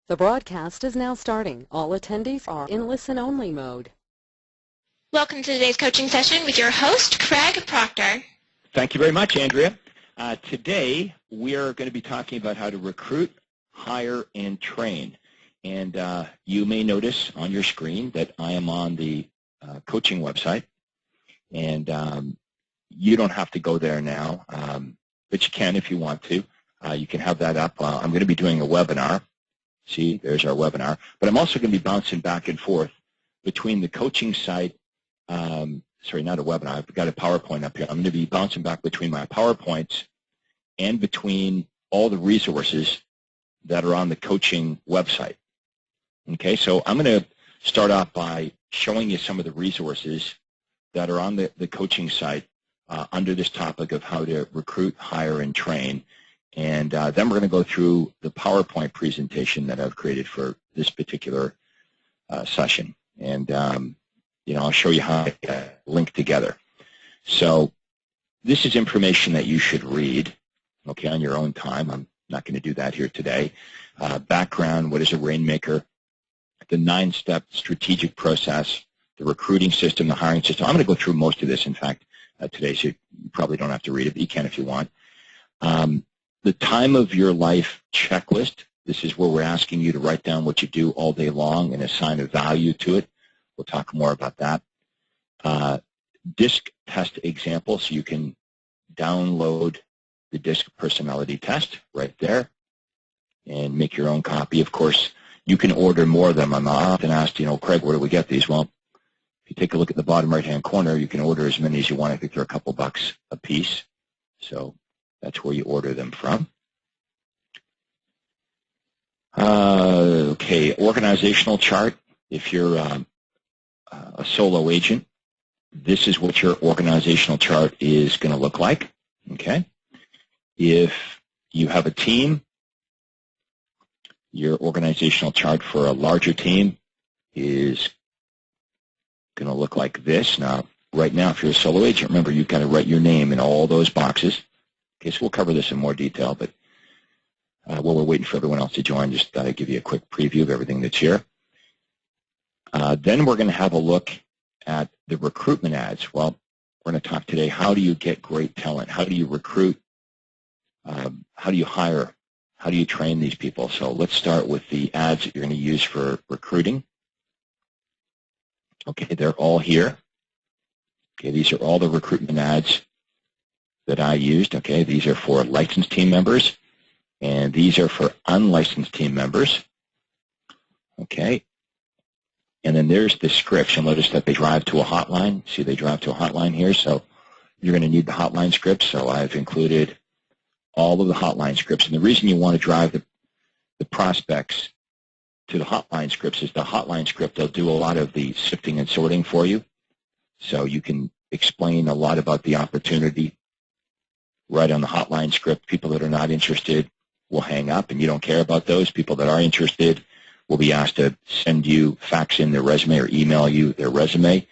The broadcast is now starting. All attendees are in listen-only mode. Welcome to today's coaching session with your host, Craig Proctor. Thank you very much, Andrea. Today, we are going to be talking about how to recruit, hire, and train. And you may notice on your screen that I am on the coaching website. And you don't have to go there now, but you can if you want to. You can have that up. I'm going to be doing a webinar. See, there's our webinar. But I'm also going to be bouncing back and forth between the coaching site. Sorry, not a webinar. I've got a PowerPoint up here. I'm going to be bouncing back between my PowerPoints and between all the resources that are on the coaching website. Okay, so I'm going to start off by showing you some of the resources that are on the coaching site under this topic of how to recruit, hire, and train. And then we're going to go through the PowerPoint presentation that I've created for this particular session. And, I'll show you how they link together. So this is information that you should read, okay, on your own time. I'm not going to do that here today. Background, what is a rainmaker, the 9-step strategic process, the recruiting system, the hiring system. I'm going to go through most of this, in fact, today, so you probably don't have to read it, but you can if you want. The time of your life checklist, this is where we're asking you to write down what you do all day long and assign a value to it. We'll talk more about that. DISC test example, so you can download the DISC personality test right there and make your own copy. Of course, you can order more of them. I'm often asked, Craig, where do we get these? Well, if you take a look at the bottom right-hand corner, you can order as many as you want. I think they're a couple bucks a piece. So that's where you order them from. Okay, organizational chart. If you're a solo agent, this is what your organizational chart is going to look like. Okay. If you have a team, your organizational chart for a larger team is going to look like this. Now, right now, if you're a solo agent, remember, you've got to write your name in all those boxes. Okay, so we'll cover this in more detail, but while we're waiting for everyone else to join, just thought I'd give you a quick preview of everything that's here. Then we're going to have a look at the recruitment ads. Well, we're going to talk today, how do you get great talent? How do you recruit? How do you hire? How do you train these people? So let's start with the ads that you're going to use for recruiting. Okay, they're all here. Okay, these are all the recruitment ads that I used. Okay, these are for licensed team members, and these are for unlicensed team members. Okay, and then there's the scripts. You'll notice that they drive to a hotline. See, they drive to a hotline here, so you're going to need the hotline scripts. So I've included all of the hotline scripts, and the reason you want to drive the prospects to the hotline scripts is the hotline script, they'll do a lot of the sifting and sorting for you, so you can explain a lot about the opportunity right on the hotline script. People that are not interested will hang up, and you don't care about those. People that are interested will be asked to send you, fax in their resume or email you their resume,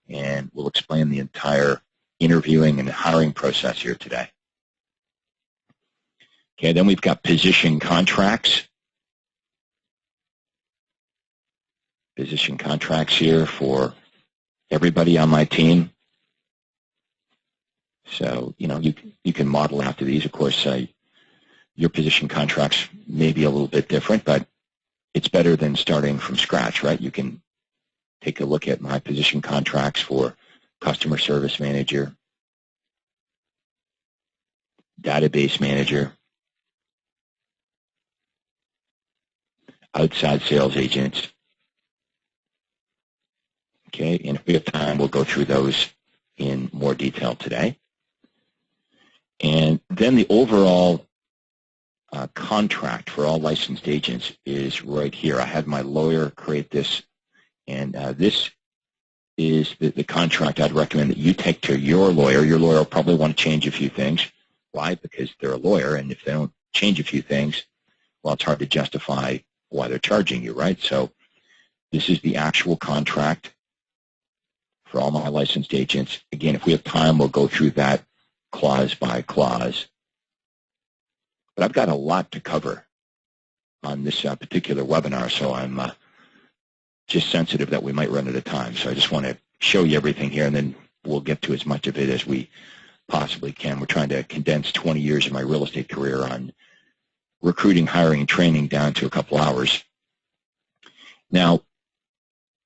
and we'll explain the entire interviewing and hiring process here today. Okay, then we've got position contracts. Position contracts here for everybody on my team. So, you can model after these. Of course, your position contracts may be a little bit different, but it's better than starting from scratch, right? You can take a look at my position contracts for customer service manager, database manager, outside sales agents. Okay, and if we have time, we'll go through those in more detail today. And then the overall contract for all licensed agents is right here. I had my lawyer create this, and this is the contract I'd recommend that you take to your lawyer. Your lawyer will probably want to change a few things. Why? Because they're a lawyer, and if they don't change a few things, well, it's hard to justify why they're charging you, right? So this is the actual contract for all my licensed agents. Again, if we have time, we'll go through that clause by clause. But I've got a lot to cover on this particular webinar, so I'm just sensitive that we might run out of time. So I just want to show you everything here, and then we'll get to as much of it as we possibly can. We're trying to condense 20 years of my real estate career on recruiting, hiring, and training down to a couple hours. Now,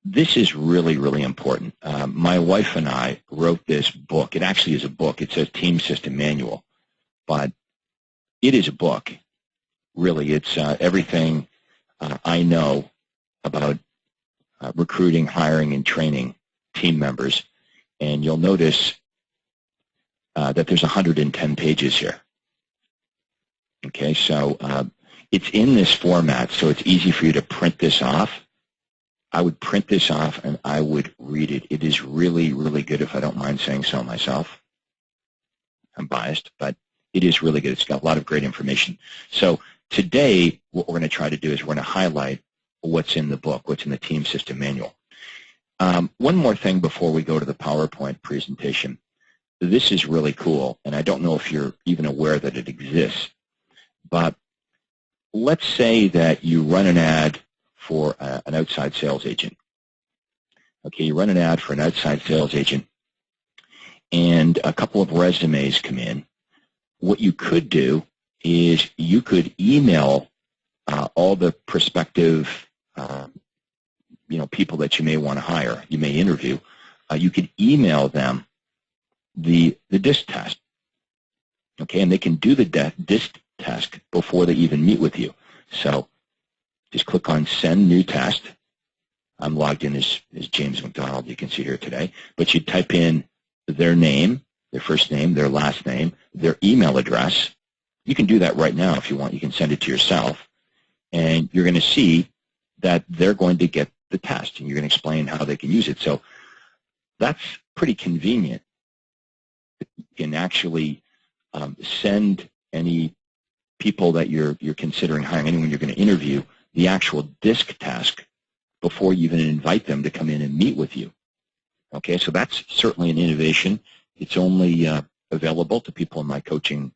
this is really, really important. My wife and I wrote this book. It actually is a book. It's a team system manual, but it is a book. Really, it's everything I know about recruiting, hiring, and training team members. And you'll notice that there's 110 pages here. Okay, so it's in this format, so it's easy for you to print this off. I would print this off and I would read it. It is really, really good, if I don't mind saying so myself. I'm biased, but it is really good. It's got a lot of great information. So today, what we're going to try to do is we're going to highlight what's in the book, what's in the team system manual. One more thing before we go to the PowerPoint presentation. This is really cool, and I don't know if you're even aware that it exists, but let's say that you run an ad for an outside sales agent. Okay, you run an ad for an outside sales agent, and a couple of resumes come in. What you could do is you could email all the prospective people that you may want to hire, you may interview. You could email them the DISC test. Okay, and they can do the DISC test before they even meet with you. So just click on Send New Test. I'm logged in as James McDonald, you can see here today. But you type in their name, their first name, their last name, their email address. You can do that right now if you want. You can send it to yourself. And you're going to see that they're going to get the test, and you're going to explain how they can use it. So that's pretty convenient. You can actually send any people that you're considering hiring, anyone you're going to interview, the actual DISC task before you even invite them to come in and meet with you. Okay, so that's certainly an innovation. It's only available to people in my coaching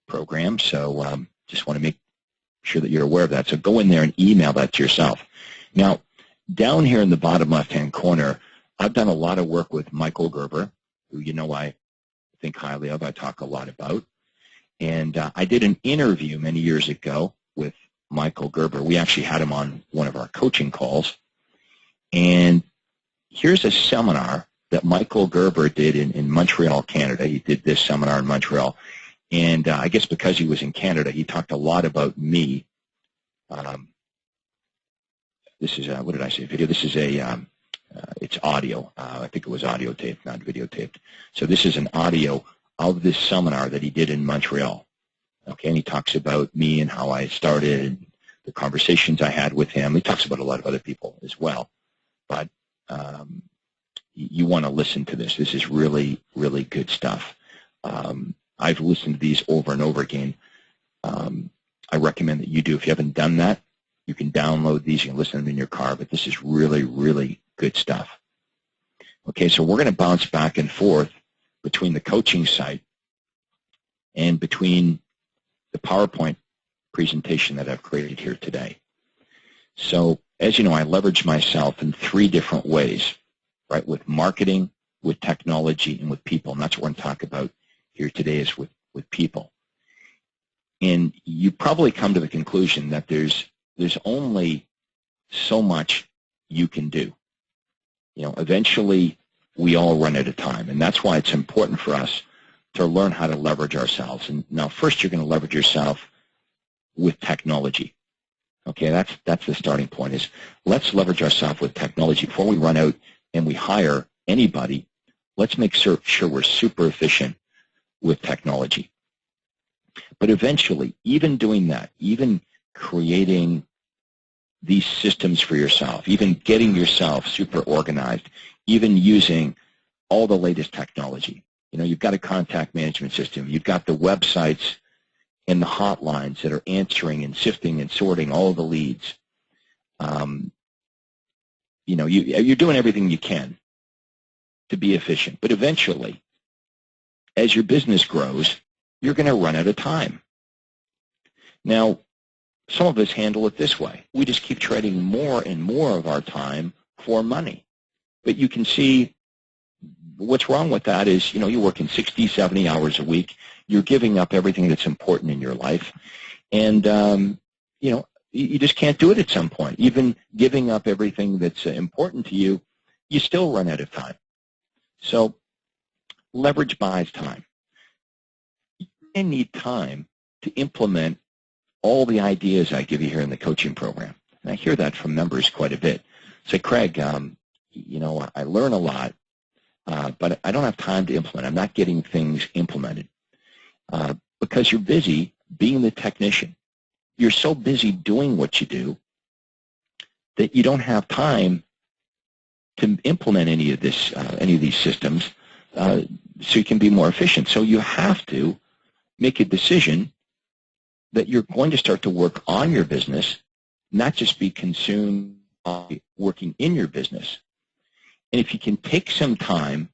program, so just want to make sure that you're aware of that. So go in there and email that to yourself. Now, down here in the bottom left-hand corner, I've done a lot of work with Michael Gerber, who I think highly of, I talk a lot about. And I did an interview many years ago with Michael Gerber. We actually had him on one of our coaching calls. And here's a seminar that Michael Gerber did in Montreal, Canada. He did this seminar in Montreal. And I guess because he was in Canada, he talked a lot about me. This is, what did I say, video? This is it's audio. I think it was audio taped, not videotaped. So this is an audio of this seminar that he did in Montreal. Okay, and he talks about me and how I started, and the conversations I had with him. He talks about a lot of other people as well. But you want to listen to this. This is really, really good stuff. I've listened to these over and over again. I recommend that you do. If you haven't done that, you can download these. You can listen to them in your car, but this is really, really good stuff. Okay, so we're going to bounce back and forth between the coaching site and between the PowerPoint presentation that I've created here today. So, as you know, I leverage myself in 3 different ways, right? With marketing, with technology, and with people. And that's what we're going to talk about here today, is with people. And you probably come to the conclusion that there's only so much you can do. Eventually we all run out of time, and that's why it's important for us to learn how to leverage ourselves. And now, first, you're going to leverage yourself with technology. Okay, that's the starting point. Is let's leverage ourselves with technology before we run out and we hire anybody. Let's make sure we're super efficient with technology. But eventually, even doing that, even creating these systems for yourself, even getting yourself super organized, even using all the latest technology. You've got a contact management system. You've got the websites and the hotlines that are answering and sifting and sorting all of the leads. You're doing everything you can to be efficient. But eventually, as your business grows, you're going to run out of time. Now, some of us handle it this way. We just keep trading more and more of our time for money. But you can see what's wrong with that is, you're working 60, 70 hours a week. You're giving up everything that's important in your life. And, you just can't do it at some point. Even giving up everything that's important to you, you still run out of time. So leverage buys time. You need time to implement all the ideas I give you here in the coaching program. And I hear that from members quite a bit. Say, Craig, I learn a lot, but I don't have time to implement. I'm not getting things implemented because you're busy being the technician. You're so busy doing what you do that you don't have time to implement any of these systems so you can be more efficient. So you have to make a decision that you're going to start to work on your business, not just be consumed by working in your business. And if you can take some time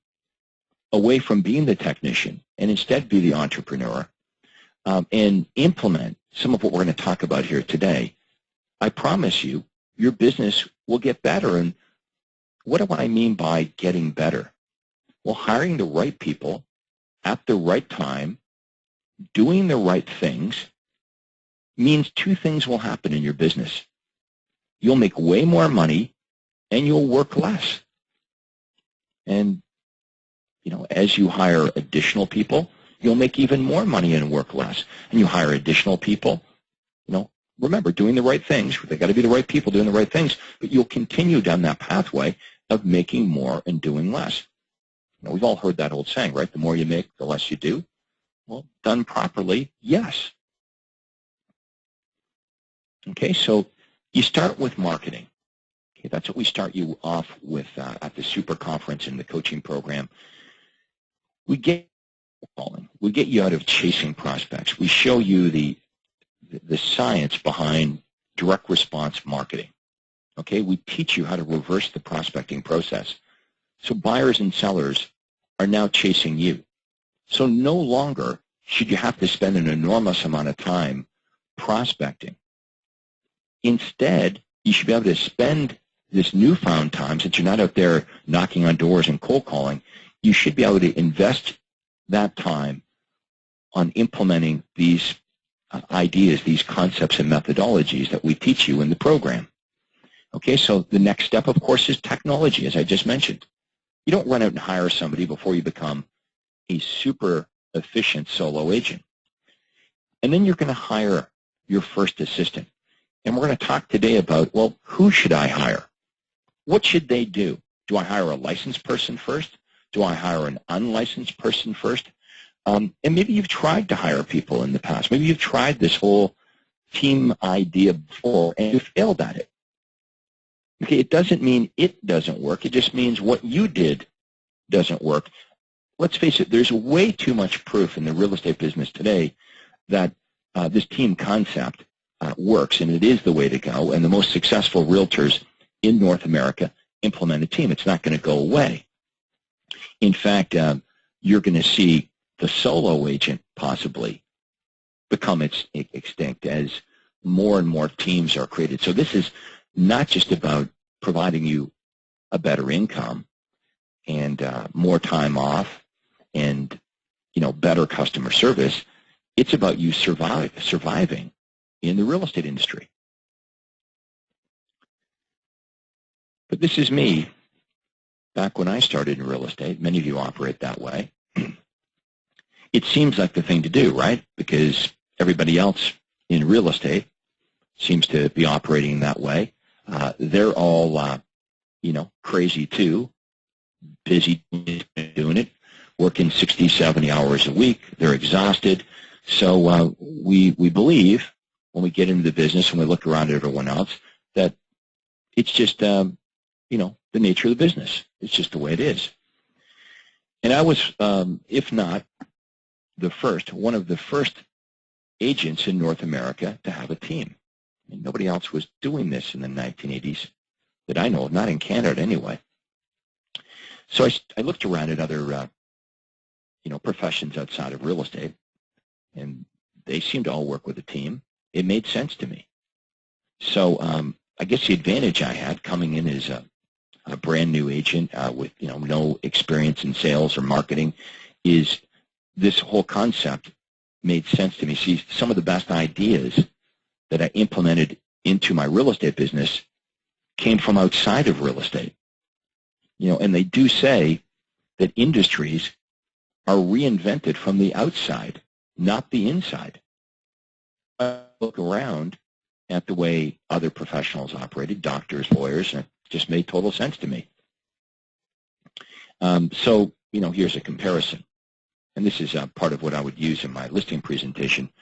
away from being the technician and instead be the entrepreneur and implement some of what we're going to talk about here today, I promise you, your business will get better. And what do I mean by getting better? Well, hiring the right people at the right time, doing the right things, means two things will happen in your business. You'll make way more money and you'll work less. And, as you hire additional people, you'll make even more money and work less. And you hire additional people, remember, doing the right things. They've got to be the right people doing the right things, but you'll continue down that pathway of making more and doing less. We've all heard that old saying, right? The more you make, the less you do. Well, done properly, yes. Okay, so you start with marketing. Okay, that's what we start you off with at the Super Conference in the coaching program. We get you out of chasing prospects. We show you the science behind direct response marketing. Okay, we teach you how to reverse the prospecting process. So buyers and sellers are now chasing you. So no longer should you have to spend an enormous amount of time prospecting. Instead, you should be able to spend this newfound time, since you're not out there knocking on doors and cold calling, you should be able to invest that time on implementing these ideas, these concepts and methodologies that we teach you in the program. Okay, so the next step, of course, is technology, as I just mentioned. You don't run out and hire somebody before you become a super efficient solo agent. And then you're going to hire your first assistant. And we're going to talk today about, well, who should I hire? What should they do? Do I hire a licensed person first? Do I hire an unlicensed person first? And maybe you've tried to hire people in the past. Maybe you've tried this whole team idea before and you failed at it. Okay, it doesn't mean it doesn't work. It just means what you did doesn't work. Let's face it, there's way too much proof in the real estate business today that this team concept works, and it is the way to go, and the most successful realtors in North America implement a team. It's not going to go away. In fact, you're going to see the solo agent possibly become extinct as more and more teams are created. So this is not just about providing you a better income and more time off and better customer service. It's about you surviving in the real estate industry. But this is me back when I started in real estate. Many of you operate that way. It seems like the thing to do, right? Because everybody else in real estate seems to be operating that way. They're all, crazy too, busy doing it, working 60, 70 hours a week. They're exhausted. So we believe when we get into the business and we look around at everyone else that it's just, the nature of the business. It's just the way it is. And I was, if not one of the first agents in North America to have a team. And nobody else was doing this in the 1980s that I know of, not in Canada anyway. So I looked around at other, professions outside of real estate, and they seemed to all work with a team. It made sense to me. So I guess the advantage I had coming in as a brand new agent with no experience in sales or marketing is this whole concept made sense to me. See, some of the best ideas that I implemented into my real estate business came from outside of real estate. And they do say that industries are reinvented from the outside, not the inside. I look around at the way other professionals operated, doctors, lawyers, and it just made total sense to me. So, here's a comparison. And this is part of what I would use in my listing presentation.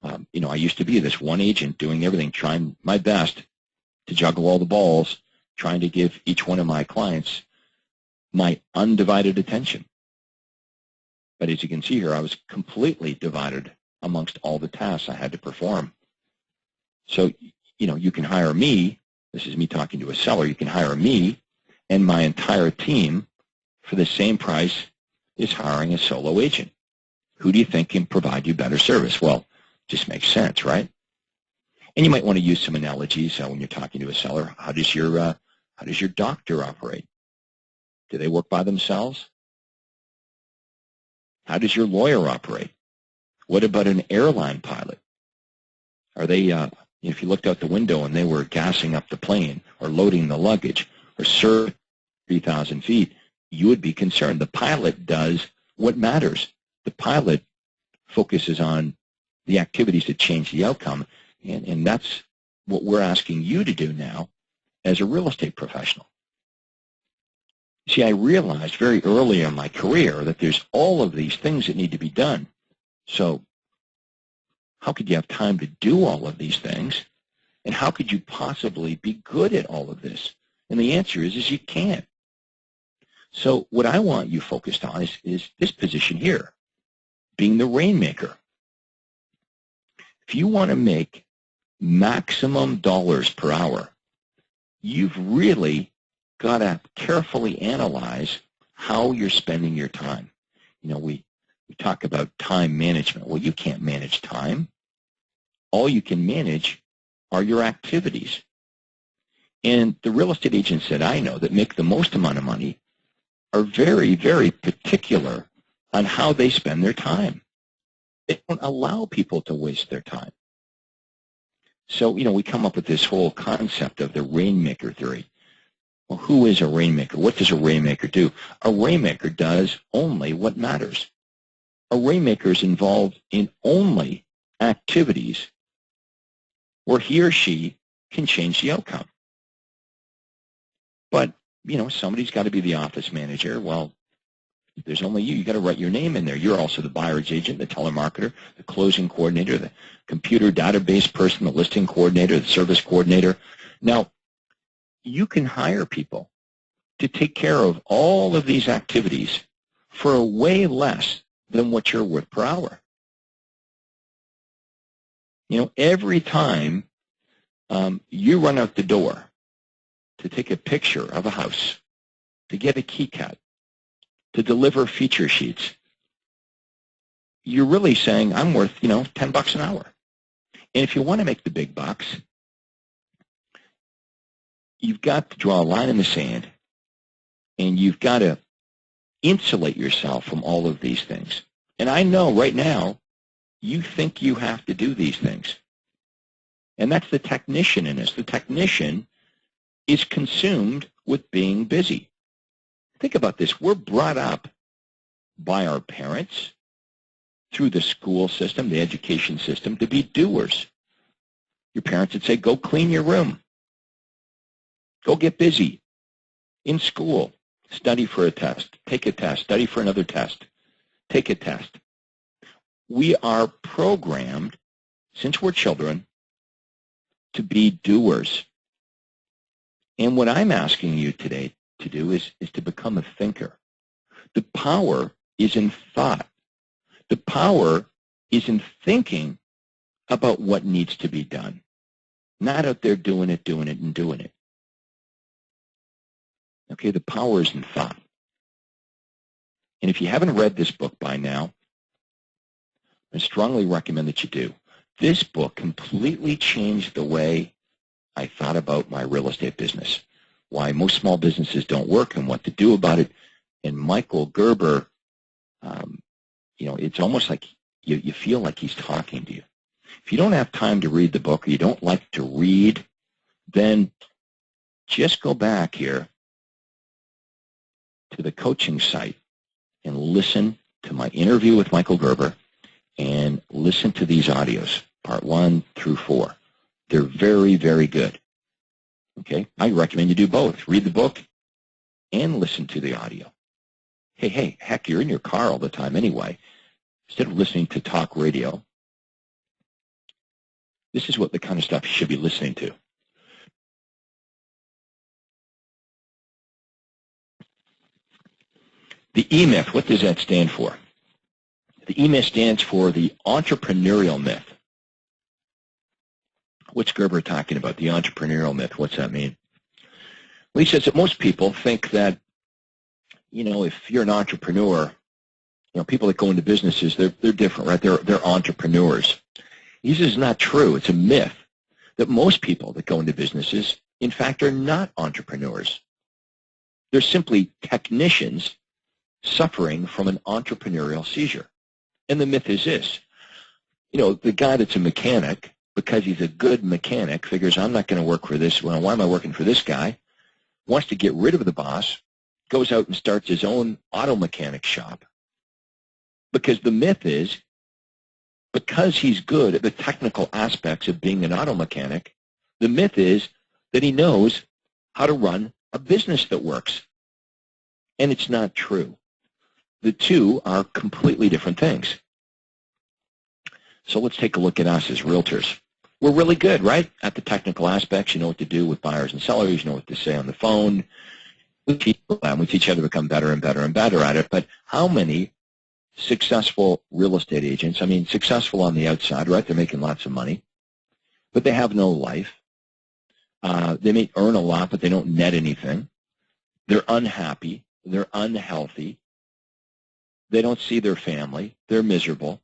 I used to be this one agent doing everything, trying my best to juggle all the balls, trying to give each one of my clients my undivided attention. But as you can see here, I was completely divided amongst all the tasks I had to perform. So, you can hire me. This is me talking to a seller. You can hire me and my entire team for the same price as hiring a solo agent. Who do you think can provide you better service? Well, just makes sense, right? And you might want to use some analogies when you're talking to a seller. How does your doctor operate? Do they work by themselves? How does your lawyer operate? What about an airline pilot? Are they, if you looked out the window and they were gassing up the plane or loading the luggage or soaring 3,000 feet, you would be concerned. The pilot does what matters. The pilot focuses on the activities that change the outcome, and that's what we're asking you to do now as a real estate professional. See, I realized very early in my career that there's all of these things that need to be done. So how could you have time to do all of these things? And how could you possibly be good at all of this? And the answer is you can't. So what I want you focused on is this position here, being the rainmaker. If you want to make maximum dollars per hour, you've really got to carefully analyze how you're spending your time. We talk about time management. Well, you can't manage time. All you can manage are your activities. And the real estate agents that I know that make the most amount of money are very, very particular on how they spend their time. They don't allow people to waste their time. So, we come up with this whole concept of the rainmaker theory. Well, who is a rainmaker? What does a rainmaker do? A rainmaker does only what matters. A rainmaker is involved in only activities where he or she can change the outcome. But, somebody's got to be the office manager. Well, if there's only you. You got to write your name in there. You're also the buyer's agent, the telemarketer, the closing coordinator, the computer database person, the listing coordinator, the service coordinator. Now, you can hire people to take care of all of these activities for a way less than what you're worth per hour. Every time you run out the door to take a picture of a house, to get a key cut, to deliver feature sheets, you're really saying, I'm worth, $10 an hour. And if you want to make the big bucks, you've got to draw a line in the sand, and you've got to insulate yourself from all of these things. And I know right now, you think you have to do these things. And that's the technician in us. The technician is consumed with being busy. Think about this. We're brought up by our parents through the school system, the education system, to be doers. Your parents would say, go clean your room. Go get busy. In school, study for a test, take a test, study for another test, take a test. We are programmed, since we're children, to be doers. And what I'm asking you today to do is to become a thinker. The power is in thought. The power is in thinking about what needs to be done, not out there doing it. Okay, the power is in thought. And if you haven't read this book by now, I strongly recommend that you do. This book completely changed the way I thought about my real estate business, why most small businesses don't work and what to do about it. And Michael Gerber, it's almost like you feel like he's talking to you. If you don't have time to read the book or you don't like to read, then just go back here to the coaching site and listen to my interview with Michael Gerber and listen to these audios, part 1 through 4. They're very, very good. Okay? I recommend you do both. Read the book and listen to the audio. Hey, heck, you're in your car all the time anyway. Instead of listening to talk radio, this is what the kind of stuff you should be listening to. The E-myth, what does that stand for? The E-myth stands for the entrepreneurial myth. What's Gerber talking about, the entrepreneurial myth? What's that mean? Well, he says that most people think that, if you're an entrepreneur, people that go into businesses, they're different, right? They're entrepreneurs. He says it's not true. It's a myth that most people that go into businesses, in fact, are not entrepreneurs. They're simply technicians suffering from an entrepreneurial seizure. And the myth is this. The guy that's a mechanic, because he's a good mechanic, figures, I'm not going to work for this. Well, why am I working for this guy? Wants to get rid of the boss, goes out and starts his own auto mechanic shop. Because the myth is, because he's good at the technical aspects of being an auto mechanic, the myth is that he knows how to run a business that works. And it's not true. The two are completely different things. So let's take a look at us as realtors. We're really good, right, at the technical aspects. You know what to do with buyers and sellers. You know what to say on the phone. We teach each other to become better and better and better at it. But how many successful real estate agents, successful on the outside, right, they're making lots of money, but they have no life. They may earn a lot, but they don't net anything. They're unhappy. They're unhealthy. They don't see their family. They're miserable.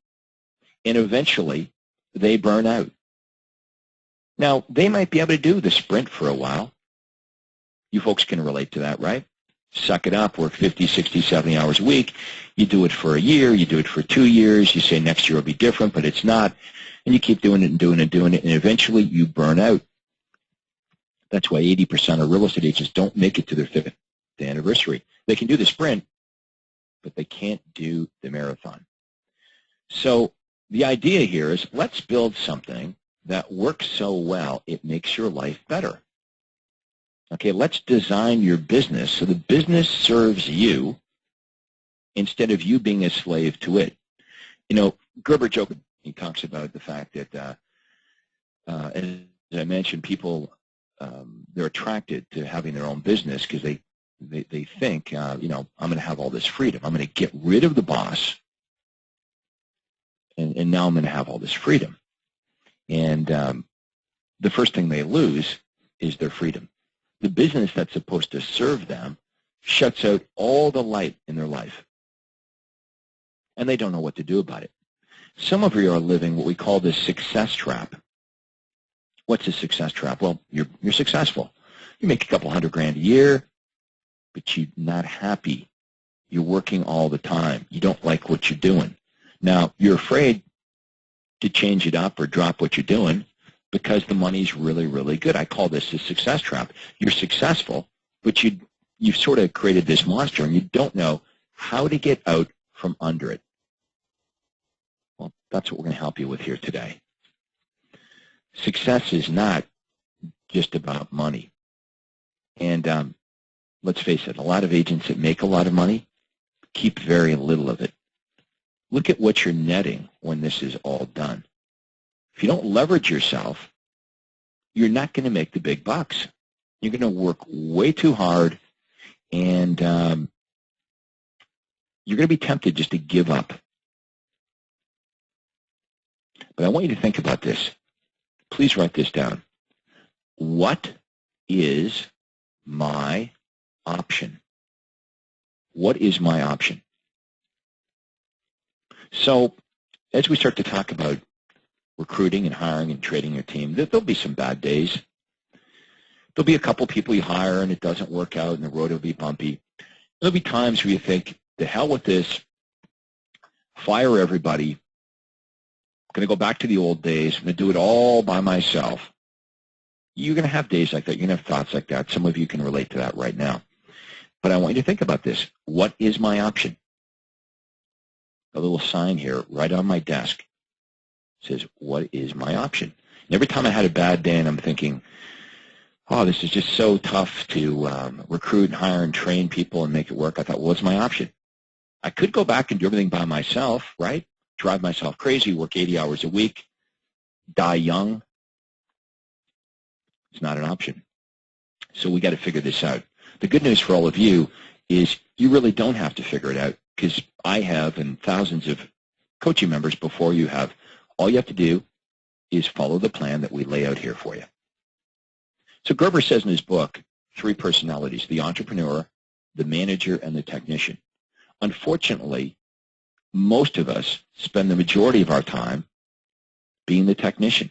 And eventually, they burn out. Now, they might be able to do the sprint for a while. You folks can relate to that, right? Suck it up, work 50, 60, 70 hours a week. You do it for a year. You do it for 2 years. You say next year will be different, but it's not. And you keep doing it and doing it and doing it, and eventually you burn out. That's why 80% of real estate agents don't make it to their 5th anniversary. They can do the sprint, but they can't do the marathon. So the idea here is let's build something that works so well it makes your life better. Okay, let's design your business so the business serves you instead of you being a slave to it. Gerber joked, he talks about the fact that, as I mentioned, people, they're attracted to having their own business because they think, I'm going to have all this freedom. I'm going to get rid of the boss, and now I'm going to have all this freedom. And the first thing they lose is their freedom. The business that's supposed to serve them shuts out all the light in their life, and they don't know what to do about it. Some of you are living what we call the success trap. What's a success trap? Well, you're successful. You make a couple $100,000 a year, but you're not happy. You're working all the time. You don't like what you're doing. Now, you're afraid to change it up or drop what you're doing because the money's really, really good. I call this a success trap. You're successful, but you've sort of created this monster, and you don't know how to get out from under it. Well, that's what we're going to help you with here today. Success is not just about money. And let's face it, a lot of agents that make a lot of money keep very little of it. Look at what you're netting when this is all done. If you don't leverage yourself, you're not going to make the big bucks. You're going to work way too hard, and you're going to be tempted just to give up. But I want you to think about this. Please write this down. What is my option? What is my option? So as we start to talk about recruiting and hiring and trading your team, there'll be some bad days. There'll be a couple people you hire and it doesn't work out and the road will be bumpy. There'll be times where you think, the hell with this, fire everybody, I'm going to go back to the old days, I'm going to do it all by myself. You're going to have days like that. You're going to have thoughts like that. Some of you can relate to that right now. But I want you to think about this. What is my option? A little sign here right on my desk says, what is my option? And every time I had a bad day and I'm thinking, oh, this is just so tough to recruit and hire and train people and make it work, I thought, well, what's my option? I could go back and do everything by myself, right? Drive myself crazy, work 80 hours a week, die young. It's not an option. So we got to figure this out. The good news for all of you is you really don't have to figure it out, because I have, and thousands of coaching members before you have. All you have to do is follow the plan that we lay out here for you. So Gerber says in his book, 3 personalities: the entrepreneur, the manager, and the technician. Unfortunately, most of us spend the majority of our time being the technician.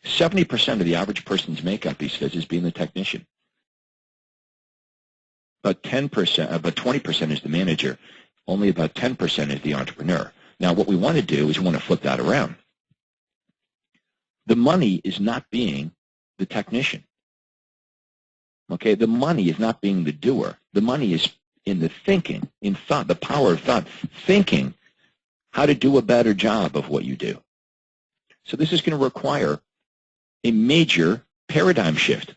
70% of the average person's makeup, he says, is being the technician. About 20% is the manager. Only about 10% is the entrepreneur. Now, what we want to do is we want to flip that around. The money is not being the technician. Okay, the money is not being the doer. The money is in the thinking, in thought, the power of thought, thinking how to do a better job of what you do. So this is going to require a major paradigm shift.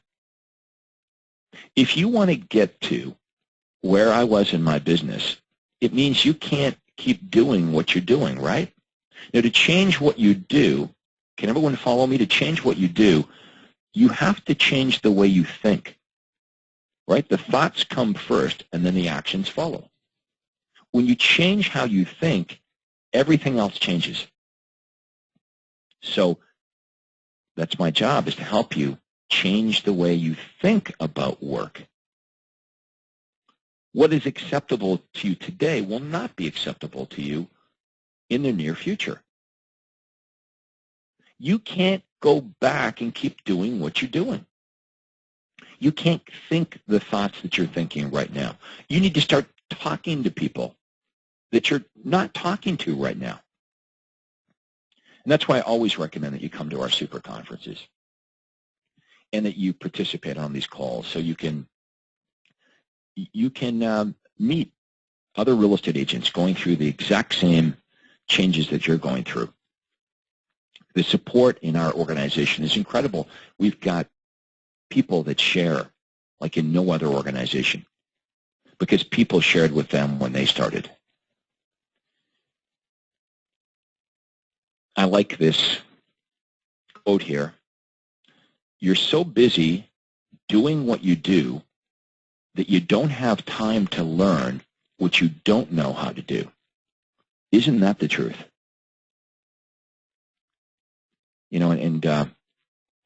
If you want to get to where I was in my business, it means you can't keep doing what you're doing, right? Now, to change what you do, can everyone follow me? To change what you do, you have to change the way you think, right? The thoughts come first, and then the actions follow. When you change how you think, everything else changes. So that's my job, is to help you change the way you think about work. What is acceptable to you today will not be acceptable to you in the near future. You can't go back and keep doing what you're doing. You can't think the thoughts that you're thinking right now. You need to start talking to people that you're not talking to right now. And that's why I always recommend that you come to our super conferences and that you participate on these calls so you can meet other real estate agents going through the exact same changes that you're going through. The support in our organization is incredible. We've got people that share like in no other organization because people shared with them when they started. I like this quote here. You're so busy doing what you do that you don't have time to learn what you don't know how to do. Isn't that the truth? You know, and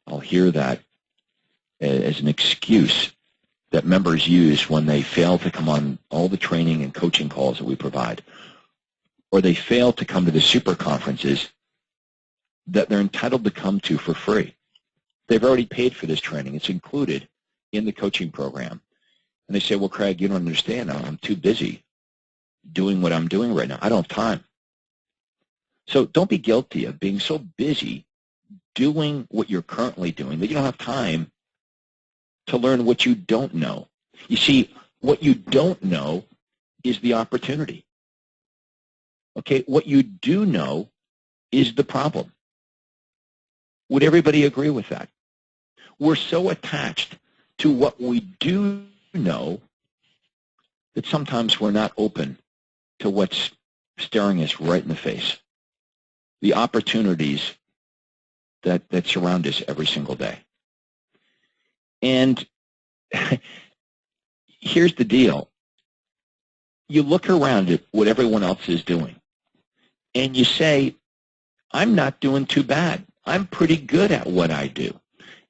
I'll hear that as an excuse that members use when they fail to come on all the training and coaching calls that we provide, or they fail to come to the super conferences that they're entitled to come to for free. They've already paid for this training. It's included in the coaching program. And they say, well, Craig, you don't understand. I'm too busy doing what I'm doing right now. I don't have time. So don't be guilty of being so busy doing what you're currently doing that you don't have time to learn what you don't know. You see, what you don't know is the opportunity. Okay, what you do know is the problem. Would everybody agree with that? We're so attached to what we do know that sometimes we're not open to what's staring us right in the face, the opportunities that surround us every single day. And here's the deal. You look around at what everyone else is doing, and you say, I'm not doing too bad. I'm pretty good at what I do.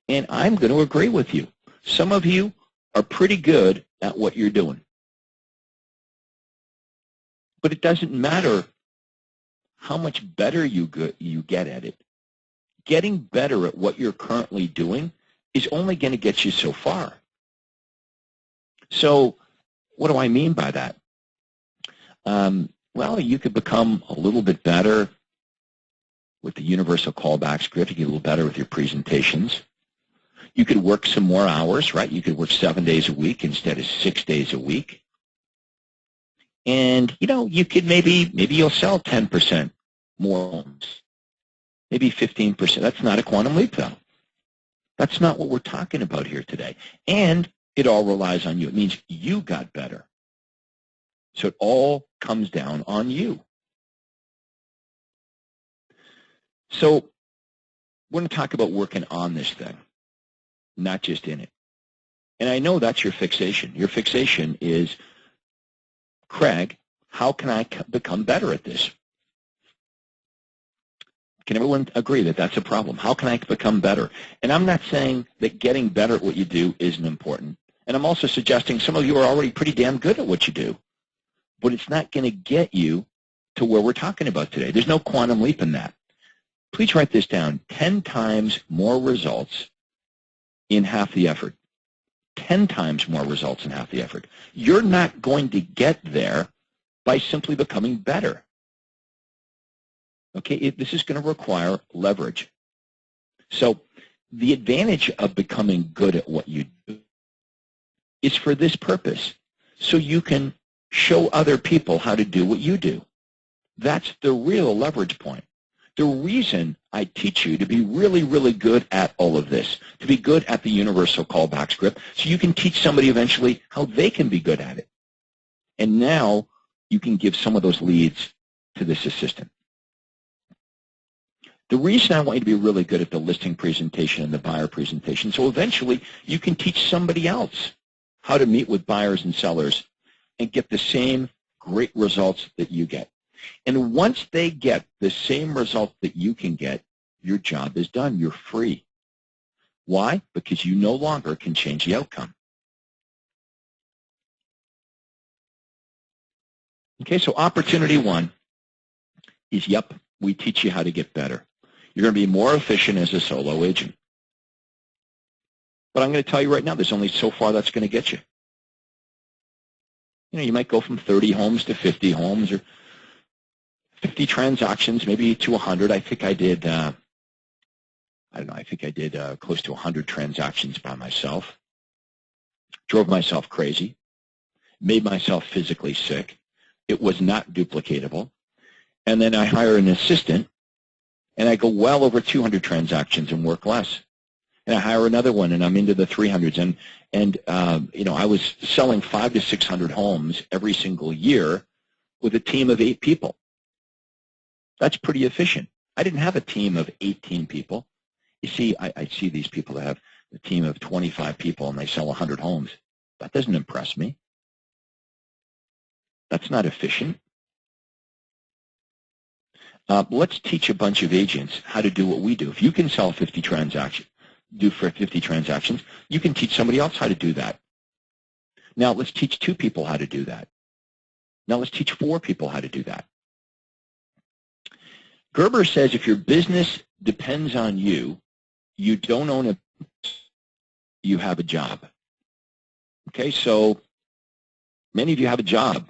And I'm going to agree with you. Some of you are pretty good at what you're doing. But it doesn't matter how much better you get at it. Getting better at what you're currently doing is only going to get you so far. So what do I mean by that? Well, you could become a little bit better with the universal callback script. You get a little better with your presentations. You could work some more hours, right? You could work 7 days a week instead of 6 days a week. And, you could maybe you'll sell 10% more homes, maybe 15%. That's not a quantum leap, though. That's not what we're talking about here today. And it all relies on you. It means you got better. So it all comes down on you. So we're going to talk about working on this thing, not just in it. And I know that's your fixation. Your fixation is, Craig, how can I become better at this? Can everyone agree that that's a problem? How can I become better? And I'm not saying that getting better at what you do isn't important. And I'm also suggesting some of you are already pretty damn good at what you do. But it's not going to get you to where we're talking about today. There's no quantum leap in that. Please write this down. 10 times more results in half the effort. 10 times more results in half the effort. You're not going to get there by simply becoming better. Okay, this is going to require leverage. So the advantage of becoming good at what you do is for this purpose, so you can show other people how to do what you do. That's the real leverage point. The reason I teach you to be really, really good at all of this, to be good at the universal callback script, so you can teach somebody eventually how they can be good at it. And now you can give some of those leads to this assistant. The reason I want you to be really good at the listing presentation and the buyer presentation, so eventually you can teach somebody else how to meet with buyers and sellers and get the same great results that you get. And once they get the same result that you can get, your job is done. You're free. Why? Because you no longer can change the outcome. Okay, so opportunity one is, yep, we teach you how to get better. You're going to be more efficient as a solo agent. But I'm going to tell you right now, there's only so far that's going to get you. You might go from 30 homes to 50 homes, or 50 transactions, maybe to 100. I think I did, I think I did close to 100 transactions by myself. Drove myself crazy. Made myself physically sick. It was not duplicatable. And then I hire an assistant, and I go well over 200 transactions and work less. And I hire another one, and I'm into the 300s. And I was selling 500 to 600 homes every single year with a team of 8 people. That's pretty efficient. I didn't have a team of 18 people. You see, I see these people that have a team of 25 people, and they sell 100 homes. That doesn't impress me. That's not efficient. Let's teach a bunch of agents how to do what we do. If you can sell 50 transactions, you can teach somebody else how to do that. Now let's teach 2 people how to do that. Now let's teach 4 people how to do that. Gerber says if your business depends on you, you don't own a business, you have a job. Okay, so many of you have a job.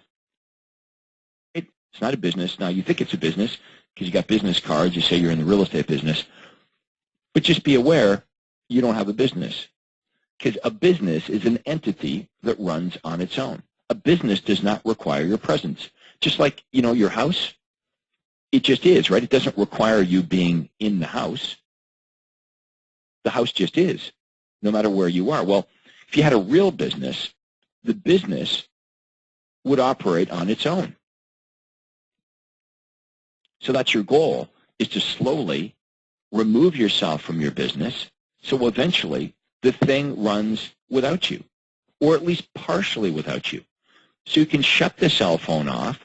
It's not a business. Now you think it's a business because you got business cards. You say you're in the real estate business. But just be aware you don't have a business, because a business is an entity that runs on its own. A business does not require your presence. Just like, your house, it just is, right? It doesn't require you being in the house. The house just is, no matter where you are. Well, if you had a real business, the business would operate on its own. So that's your goal, is to slowly remove yourself from your business, so eventually the thing runs without you, or at least partially without you. So you can shut the cell phone off.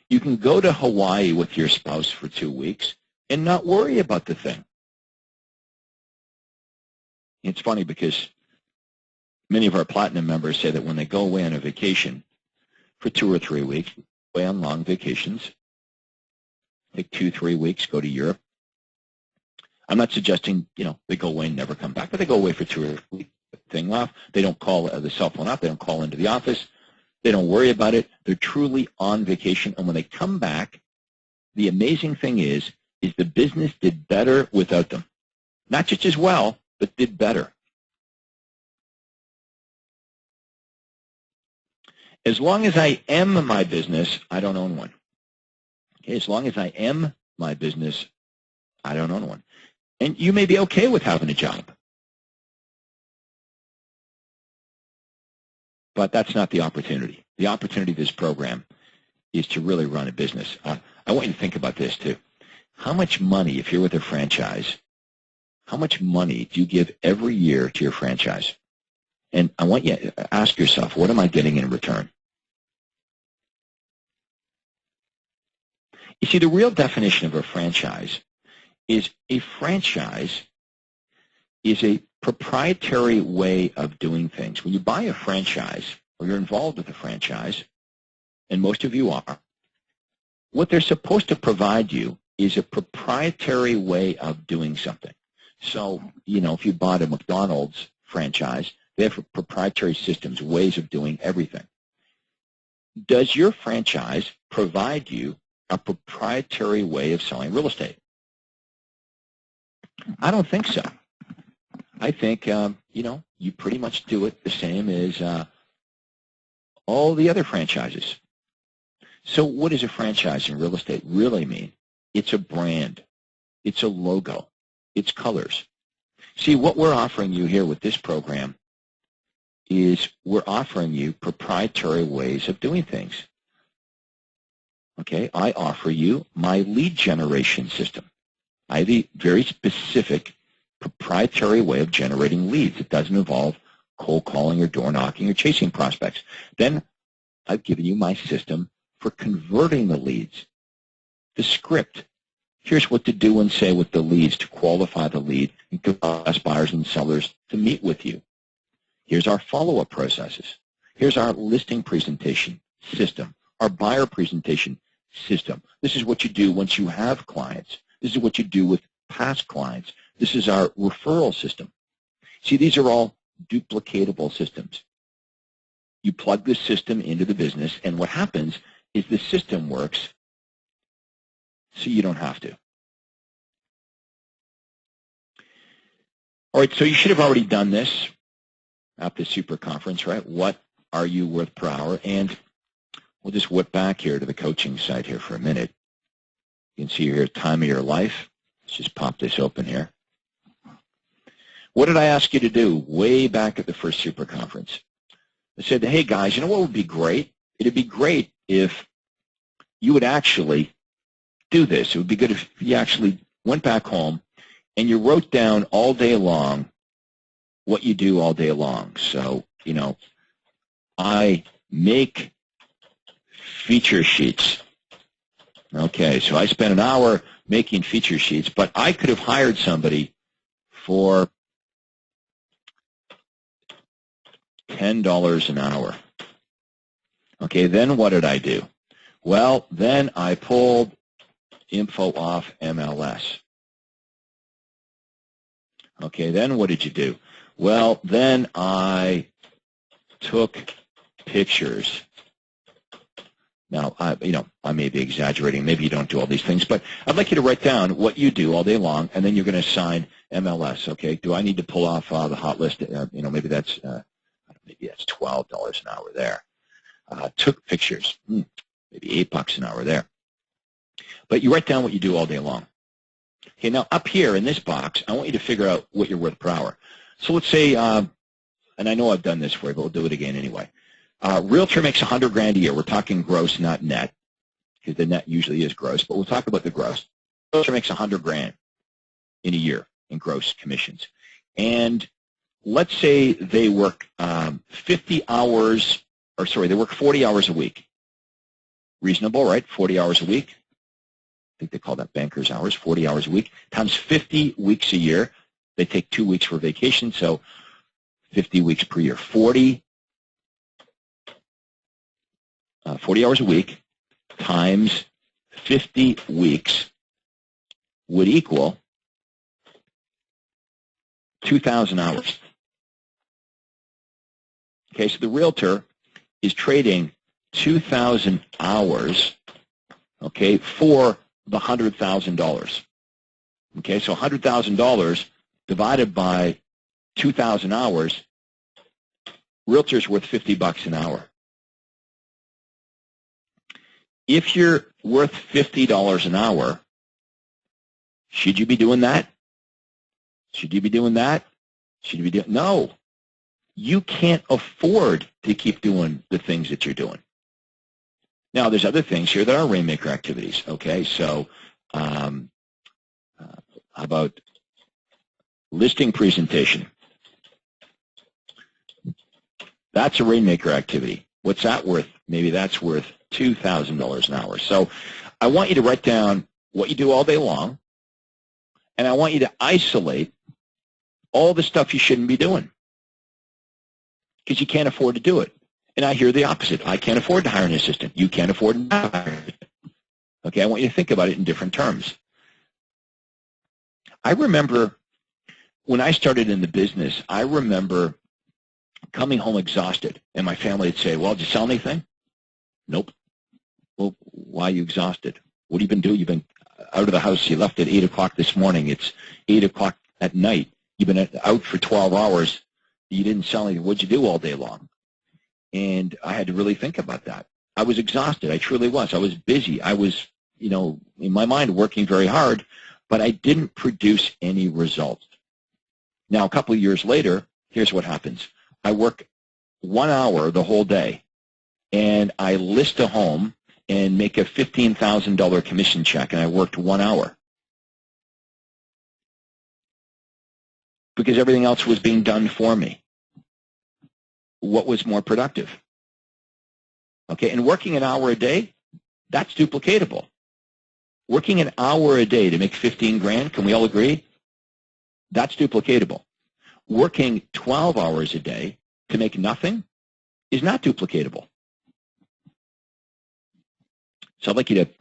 You can go to Hawaii with your spouse for 2 weeks and not worry about the thing. It's funny because many of our Platinum members say that when they go away on a vacation for 2 or 3 weeks, away on long vacations, take 2, 3 weeks, go to Europe, I'm not suggesting, they go away and never come back, but they go away for 2 or 3 weeks, thing off. They don't call the cell phone up. They don't call into the office. They don't worry about it. They're truly on vacation. And when they come back, the amazing thing is the business did better without them. Not just as well, but did better. As long as I am my business, I don't own one. Okay, as long as I am my business, I don't own one. And you may be okay with having a job. But that's not the opportunity. The opportunity of this program is to really run a business. I want you to think about this too. How much money, if you're with a franchise, how much money do you give every year to your franchise? And I want you to ask yourself, what am I getting in return? You see, the real definition of a franchise is a proprietary way of doing things. When you buy a franchise or you're involved with a franchise, and most of you are, what they're supposed to provide you is a proprietary way of doing something. So, if you bought a McDonald's franchise, they have proprietary systems, ways of doing everything. Does your franchise provide you a proprietary way of selling real estate? I don't think so. I think, you pretty much do it the same as all the other franchises. So what does a franchise in real estate really mean? It's a brand. It's a logo. It's colors. See, what we're offering you here with this program is we're offering you proprietary ways of doing things. Okay, I offer you my lead generation system. I have a very specific proprietary way of generating leads. It doesn't involve cold calling or door knocking or chasing prospects. Then I've given you my system for converting the leads. The script. Here's what to do and say with the leads to qualify the lead and get best buyers and sellers to meet with you. Here's our follow-up processes. Here's our listing presentation system, our buyer presentation system. This is what you do once you have clients. This is what you do with past clients. This is our referral system. See, these are all duplicatable systems. You plug this system into the business, and what happens is the system works so you don't have to. All right, so you should have already done this at the super conference, right? What are you worth per hour? And we'll just whip back here to the coaching site here for a minute. You can see here, time of your life. Let's just pop this open here. What did I ask you to do way back at the first super conference? I said, hey guys, you know what would be great? It'd be great if you would actually do this. It would be good if you actually went back home and you wrote down all day long what you do all day long. So, I make feature sheets. Okay, so I spent an hour making feature sheets, but I could have hired somebody for $10 an hour. Okay, then what did I do? Well, then I pulled info off MLS. Okay, then what did you do? Well, then I took pictures. Now, I may be exaggerating. Maybe you don't do all these things, but I'd like you to write down what you do all day long, and then you're going to assign MLS. Okay, do I need to pull off the hot list? Maybe that's $12 an hour there. Took pictures, maybe $8 an hour there. But you write down what you do all day long. Okay, now up here in this box, I want you to figure out what you're worth per hour. So let's say, and I know I've done this for you, but we'll do it again anyway. Realtor makes $100,000 a year. We're talking gross, not net, because the net usually is gross, but we'll talk about the gross. Realtor makes $100,000 in a year in gross commissions. And let's say they work 50 hours, or sorry, they work 40 hours a week. Reasonable, right? 40 hours a week. I think they call that banker's hours, 40 hours a week, times 50 weeks a year. They take 2 weeks for vacation, so 50 weeks per year. 40 hours a week times 50 weeks would equal 2,000 hours. Okay, so the realtor is trading 2,000 hours, okay, for the $100,000. Okay, so $100,000 divided by 2,000 hours, realtor's worth $50 an hour. If you're worth $50 an hour, should you be doing that? Should you be doing that? Should you be doing? No. You can't afford to keep doing the things that you're doing. Now, there's other things here that are rainmaker activities, okay? So how about listing presentation? That's a rainmaker activity. What's that worth? Maybe that's worth $2,000 an hour. So I want you to write down what you do all day long, and I want you to isolate all the stuff you shouldn't be doing because you can't afford to do it. And I hear the opposite. I can't afford to hire an assistant. You can't afford to hire it. Okay, I want you to think about it in different terms. I remember when I started in the business, I remember coming home exhausted, and my family would say, well, did you sell anything? Nope. Well, why are you exhausted? What have you been doing? You've been out of the house. You left at 8 o'clock this morning. It's 8 o'clock at night. You've been out for 12 hours. You didn't sell anything. What'd you do all day long? And I had to really think about that. I was exhausted. I truly was. I was busy. I was, in my mind, working very hard, but I didn't produce any results. Now, a couple of years later, here's what happens. I work 1 hour the whole day, and I list a home and make a $15,000 commission check, and I worked 1 hour because everything else was being done for me. What was more productive? Okay, and working an hour a day, that's duplicatable. Working an hour a day to make 15 grand, can we all agree? That's duplicatable. Working 12 hours a day to make nothing is not duplicatable. So I'd like you to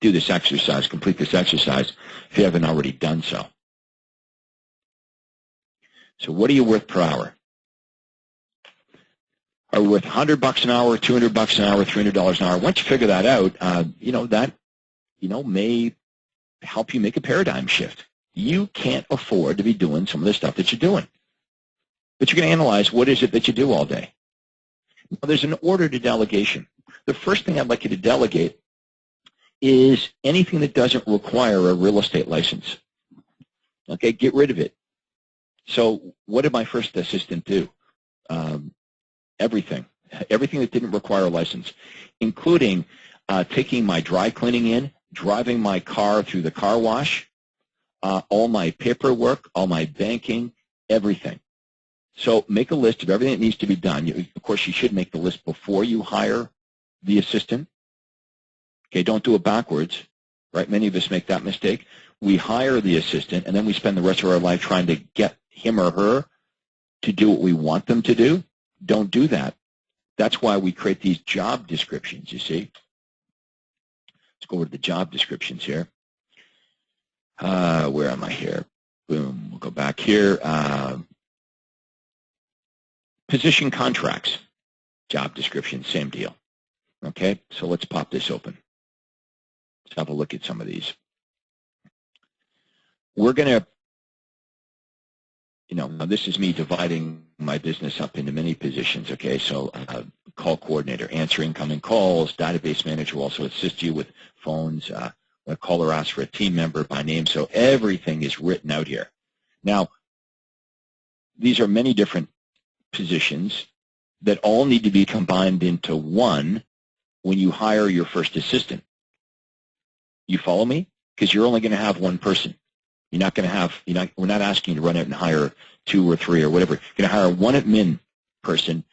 do this exercise, complete this exercise if you haven't already done so. So what are you worth per hour? Are we worth $100 an hour, $200 an hour, $300 an hour? Once you figure that out, that may help you make a paradigm shift. You can't afford to be doing some of the stuff that you're doing. But you're going to analyze what is it that you do all day. Now, there's an order to delegation. The first thing I'd like you to delegate is anything that doesn't require a real estate license. Okay, get rid of it. So what did my first assistant do? Everything that didn't require a license, including taking my dry cleaning in, driving my car through the car wash, all my paperwork, all my banking, everything. So make a list of everything that needs to be done. Of course, you should make the list before you hire the assistant. Okay, don't do it backwards, right? Many of us make that mistake. We hire the assistant, and then we spend the rest of our life trying to get him or her to do what we want them to do. Don't do that. That's why we create these job descriptions, you see. Let's go over to the job descriptions here. Where am I here? Boom. We'll go back here. Position contracts, job description, same deal. Okay, so let's pop this open. Let's have a look at some of these. We're going to, now this is me dividing my business up into many positions, okay? So call coordinator, answer incoming calls, database manager will also assist you with phones. A caller asks for a team member by name, so everything is written out here. Now, these are many different positions that all need to be combined into one when you hire your first assistant. You follow me? Because you're only going to have one person. You're not going to have, we're not asking you to run out and hire 2 or 3 or whatever. You're going to hire one admin person,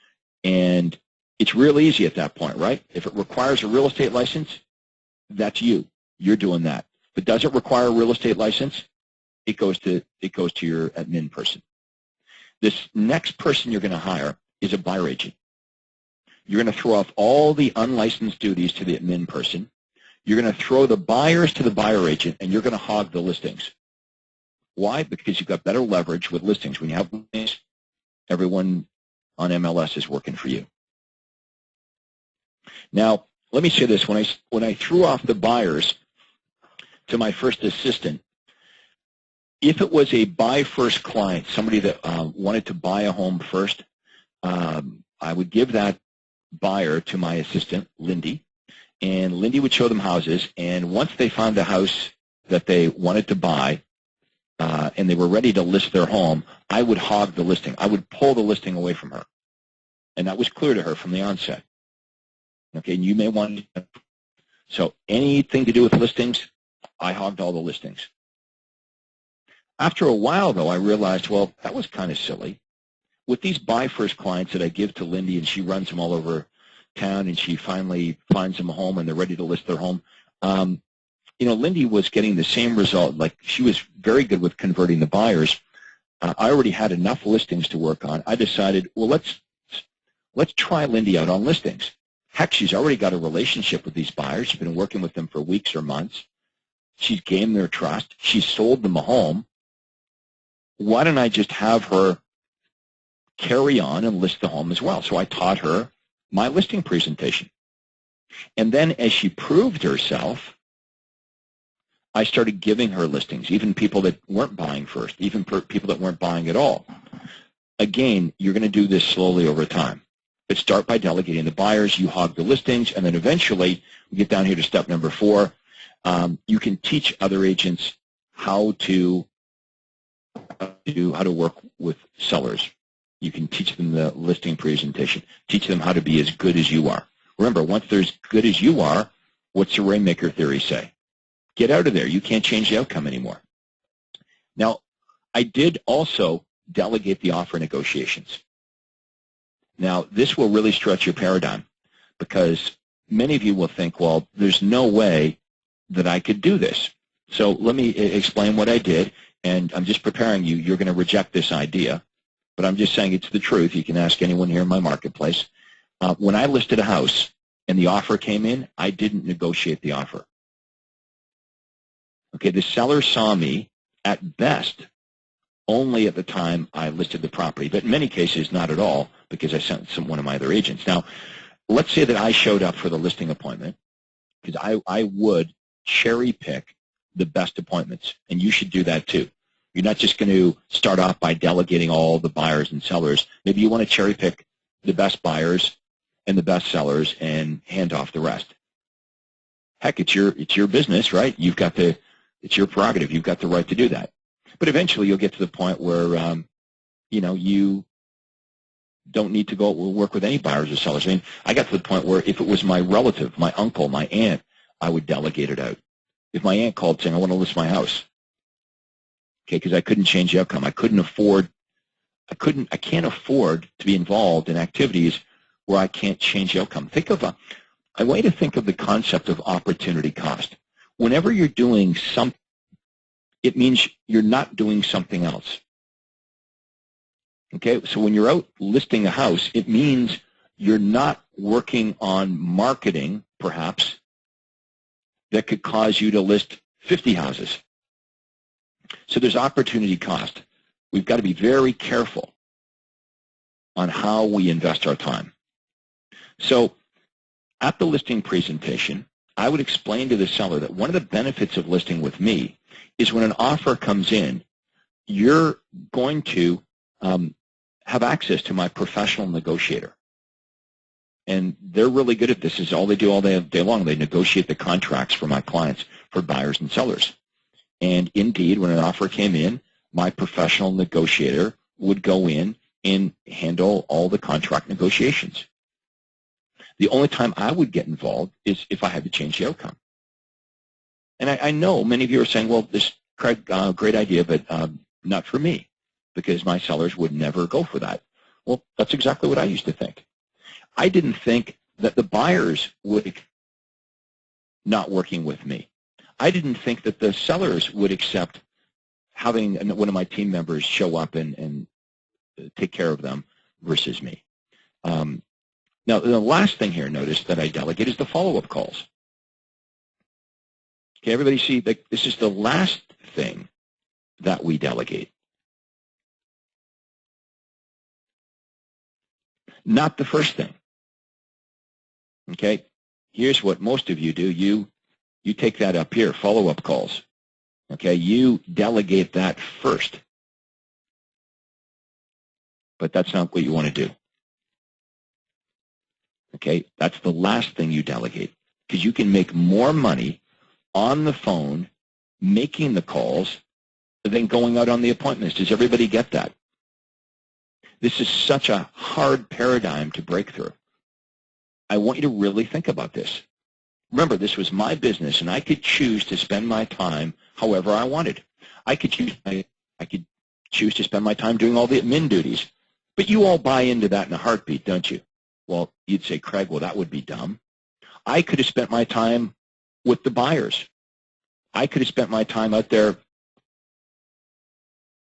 and it's real easy at that point, right? If it requires a real estate license, that's you. You're doing that. If it doesn't require a real estate license, it goes to your admin person. This next person you're going to hire is a buyer agent. You're going to throw off all the unlicensed duties to the admin person. You're going to throw the buyers to the buyer agent, and you're going to hog the listings. Why? Because you've got better leverage with listings. When you have listings, everyone on MLS is working for you. Now, let me say this. When I threw off the buyers to my first assistant, if it was a buy-first client, somebody that wanted to buy a home first, I would give that buyer to my assistant, Lindy, and Lindy would show them houses, and once they found a house that they wanted to buy and they were ready to list their home, I would hog the listing. I would pull the listing away from her, and that was clear to her from the onset. Okay, and you may want to. So anything to do with listings, I hogged all the listings. After a while, though, I realized, well, that was kind of silly. With these buy-first clients that I give to Lindy, and she runs them all over town, and she finally finds them a home, and they're ready to list their home, Lindy was getting the same result. Like, she was very good with converting the buyers. I already had enough listings to work on. I decided, well, let's try Lindy out on listings. Heck, she's already got a relationship with these buyers. She's been working with them for weeks or months. She's gained their trust. She's sold them a home. Why don't I just have her carry on and list the home as well? So I taught her my listing presentation. And then as she proved herself, I started giving her listings, even people that weren't buying first, even people that weren't buying at all. Again, you're going to do this slowly over time. But start by delegating the buyers, you hog the listings, and then eventually we get down here to step number 4. You can teach other agents how to work with sellers. You can teach them the listing presentation, teach them how to be as good as you are. Remember, once they're as good as you are, what's the Rainmaker theory say? Get out of there. You can't change the outcome anymore. Now, I did also delegate the offer negotiations. Now, this will really stretch your paradigm because many of you will think, well, there's no way that I could do this. So let me explain what I did, and I'm just preparing you. You're going to reject this idea, but I'm just saying it's the truth. You can ask anyone here in my marketplace. When I listed a house and the offer came in, I didn't negotiate the offer. Okay, the seller saw me at best only at the time I listed the property, but in many cases not at all because I sent one of my other agents. Now, let's say that I showed up for the listing appointment because I would cherry pick the best appointments, and you should do that too. You're not just going to start off by delegating all the buyers and sellers. Maybe you want to cherry pick the best buyers and the best sellers and hand off the rest. Heck, it's your business, right? It's your prerogative. You've got the right to do that. But eventually you'll get to the point where, you don't need to go work with any buyers or sellers. I mean, I got to the point where if it was my relative, my uncle, my aunt, I would delegate it out. If my aunt called saying, I want to list my house, okay, because I couldn't change the outcome. I can't afford to be involved in activities where I can't change the outcome. I want you to think of the concept of opportunity cost. Whenever you're doing something, it means you're not doing something else. Okay, so when you're out listing a house, it means you're not working on marketing, perhaps, that could cause you to list 50 houses. So there's opportunity cost. We've got to be very careful on how we invest our time. So at the listing presentation, I would explain to the seller that one of the benefits of listing with me is when an offer comes in, you're going to have access to my professional negotiator. And they're really good at this. This is all they do all day long. They negotiate the contracts for my clients, for buyers and sellers. And indeed, when an offer came in, my professional negotiator would go in and handle all the contract negotiations. The only time I would get involved is if I had to change the outcome. And I know many of you are saying, well, this Craig, great idea, but not for me, because my sellers would never go for that. Well, that's exactly what I used to think. I didn't think that the buyers would not working with me. I didn't think that the sellers would accept having one of my team members show up and take care of them versus me. Now, the last thing here, notice, that I delegate is the follow-up calls. Okay, everybody see, this is the last thing that we delegate. Not the first thing. Okay? Here's what most of you do. You take that up here, follow-up calls. Okay? You delegate that first. But that's not what you want to do. Okay? That's the last thing you delegate, because you can make more money on the phone making the calls than going out on the appointments. Does everybody get that? This is such a hard paradigm to break through. I want you to really think about this. Remember, this was my business, and I could choose to spend my time however I wanted. I could choose to spend my time doing all the admin duties. But you all buy into that in a heartbeat, don't you? Well, you'd say, Craig, well, that would be dumb. I could have spent my time with the buyers. I could have spent my time out there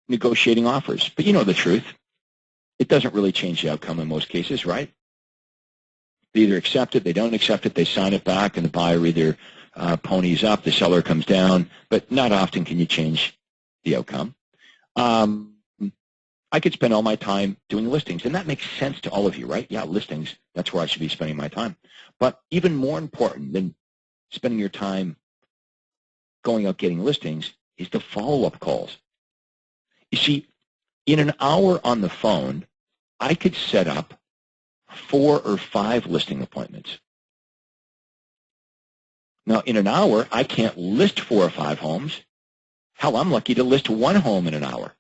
negotiating offers. But you know the truth. It doesn't really change the outcome in most cases, right? They either accept it, they don't accept it, they sign it back, and the buyer either ponies up, the seller comes down, but not often can you change the outcome. I could spend all my time doing listings, and that makes sense to all of you, right? Yeah, listings, that's where I should be spending my time. But even more important than spending your time going out getting listings is the follow-up calls. You see, in an hour on the phone, I could set up 4 or 5 listing appointments. Now, in an hour, I can't list 4 or 5 homes. Hell, I'm lucky to list 1 home in an hour.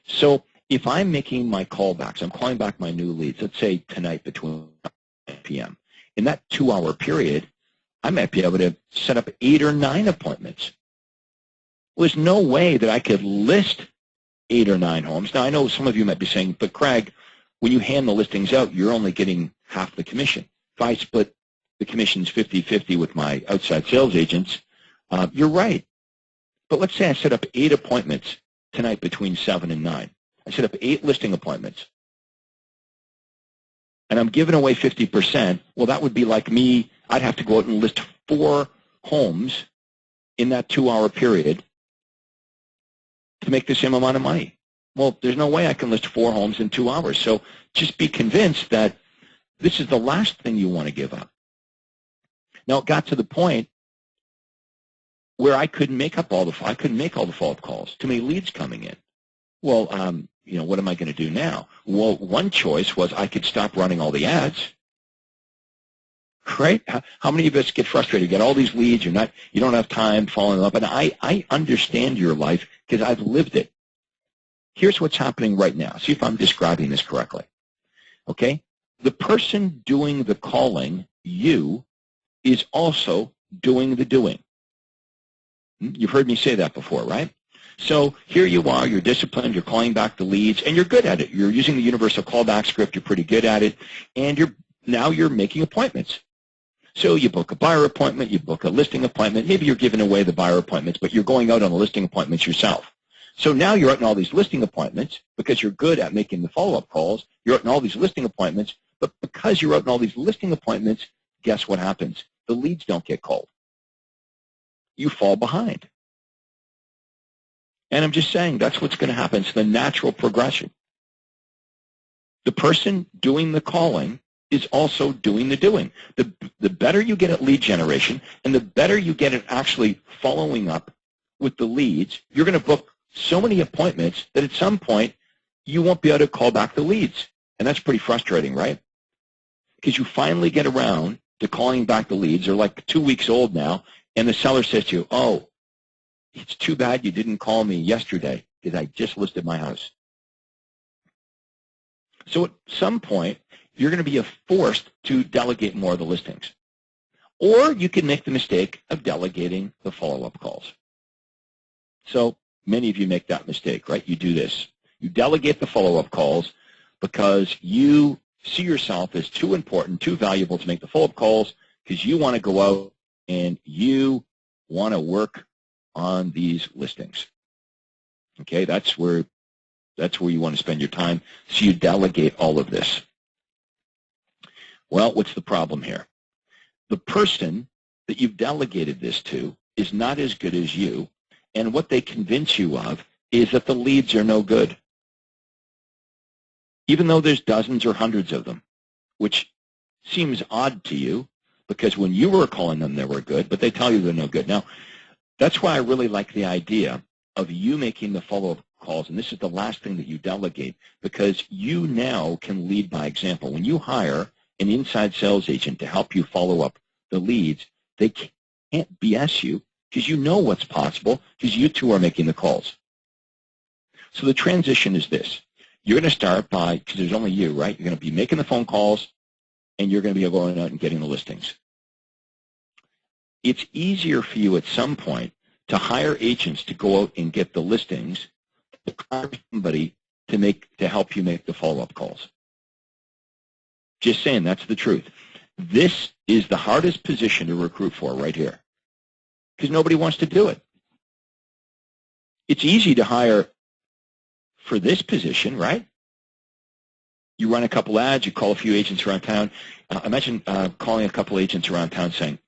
So if I'm making my callbacks, I'm calling back my new leads, let's say tonight between 9 p.m. In that 2-hour period, I might be able to set up 8 or 9 appointments. Well, there's no way that I could list 8 or 9 homes. Now, I know some of you might be saying, but Craig, when you hand the listings out, you're only getting half the commission. If I split the commissions 50-50 with my outside sales agents, you're right. But let's say I set up 8 appointments tonight between 7 and 9. I set up 8 listing appointments. And I'm giving away 50%. Well, that would be like me. I'd have to go out and list 4 homes in that 2-hour period to make the same amount of money. Well, there's no way I can list 4 homes in 2 hours. So just be convinced that this is the last thing you want to give up. Now, it got to the point where I couldn't make all the follow-up calls. Too many leads coming in. Well, what am I going to do now? Well, one choice was I could stop running all the ads. Right? How many of us get frustrated? You get all these leads. You don't have time following up. And I understand your life because I've lived it. Here's what's happening right now. See if I'm describing this correctly. Okay? The person doing the calling, you, is also doing the doing. You've heard me say that before, right? So here you are, you're disciplined, you're calling back the leads, and you're good at it. You're using the universal callback script, you're pretty good at it, and now you're making appointments. So you book a buyer appointment, you book a listing appointment, maybe you're giving away the buyer appointments, but you're going out on the listing appointments yourself. So now you're out in all these listing appointments because you're good at making the follow-up calls, you're out in all these listing appointments, but because you're out in all these listing appointments, guess what happens? The leads don't get called. You fall behind. And I'm just saying that's what's going to happen. It's the natural progression. The person doing the calling is also doing the doing. The better you get at lead generation and the better you get at actually following up with the leads, you're going to book so many appointments that at some point you won't be able to call back the leads. And that's pretty frustrating, right? Because you finally get around to calling back the leads. They're like 2 weeks old now, and the seller says to you, oh, it's too bad you didn't call me yesterday because I just listed my house. So at some point, you're going to be forced to delegate more of the listings. Or you can make the mistake of delegating the follow-up calls. So many of you make that mistake, right? You do this. You delegate the follow-up calls because you see yourself as too important, too valuable to make the follow-up calls because you want to go out and you want to work on these listings. Okay, that's where you want to spend your time. So you delegate all of this. Well, what's the problem here? The person that you've delegated this to is not as good as you, and what they convince you of is that the leads are no good, even though there's dozens or hundreds of them, which seems odd to you because when you were calling them, they were good, but they tell you they're no good. Now, that's why I really like the idea of you making the follow-up calls, and this is the last thing that you delegate, because you now can lead by example. When you hire an inside sales agent to help you follow up the leads, they can't BS you because you know what's possible because you two are making the calls. So the transition is this. You're going to start by, because there's only you, right? You're going to be making the phone calls, and you're going to be going out and getting the listings. It's easier for you at some point to hire agents to go out and get the listings, to hire somebody to help you make the follow-up calls. Just saying, that's the truth. This is the hardest position to recruit for right here because nobody wants to do it. It's easy to hire for this position, right? You run a couple ads, you call a few agents around town. Imagine calling a couple agents around town saying,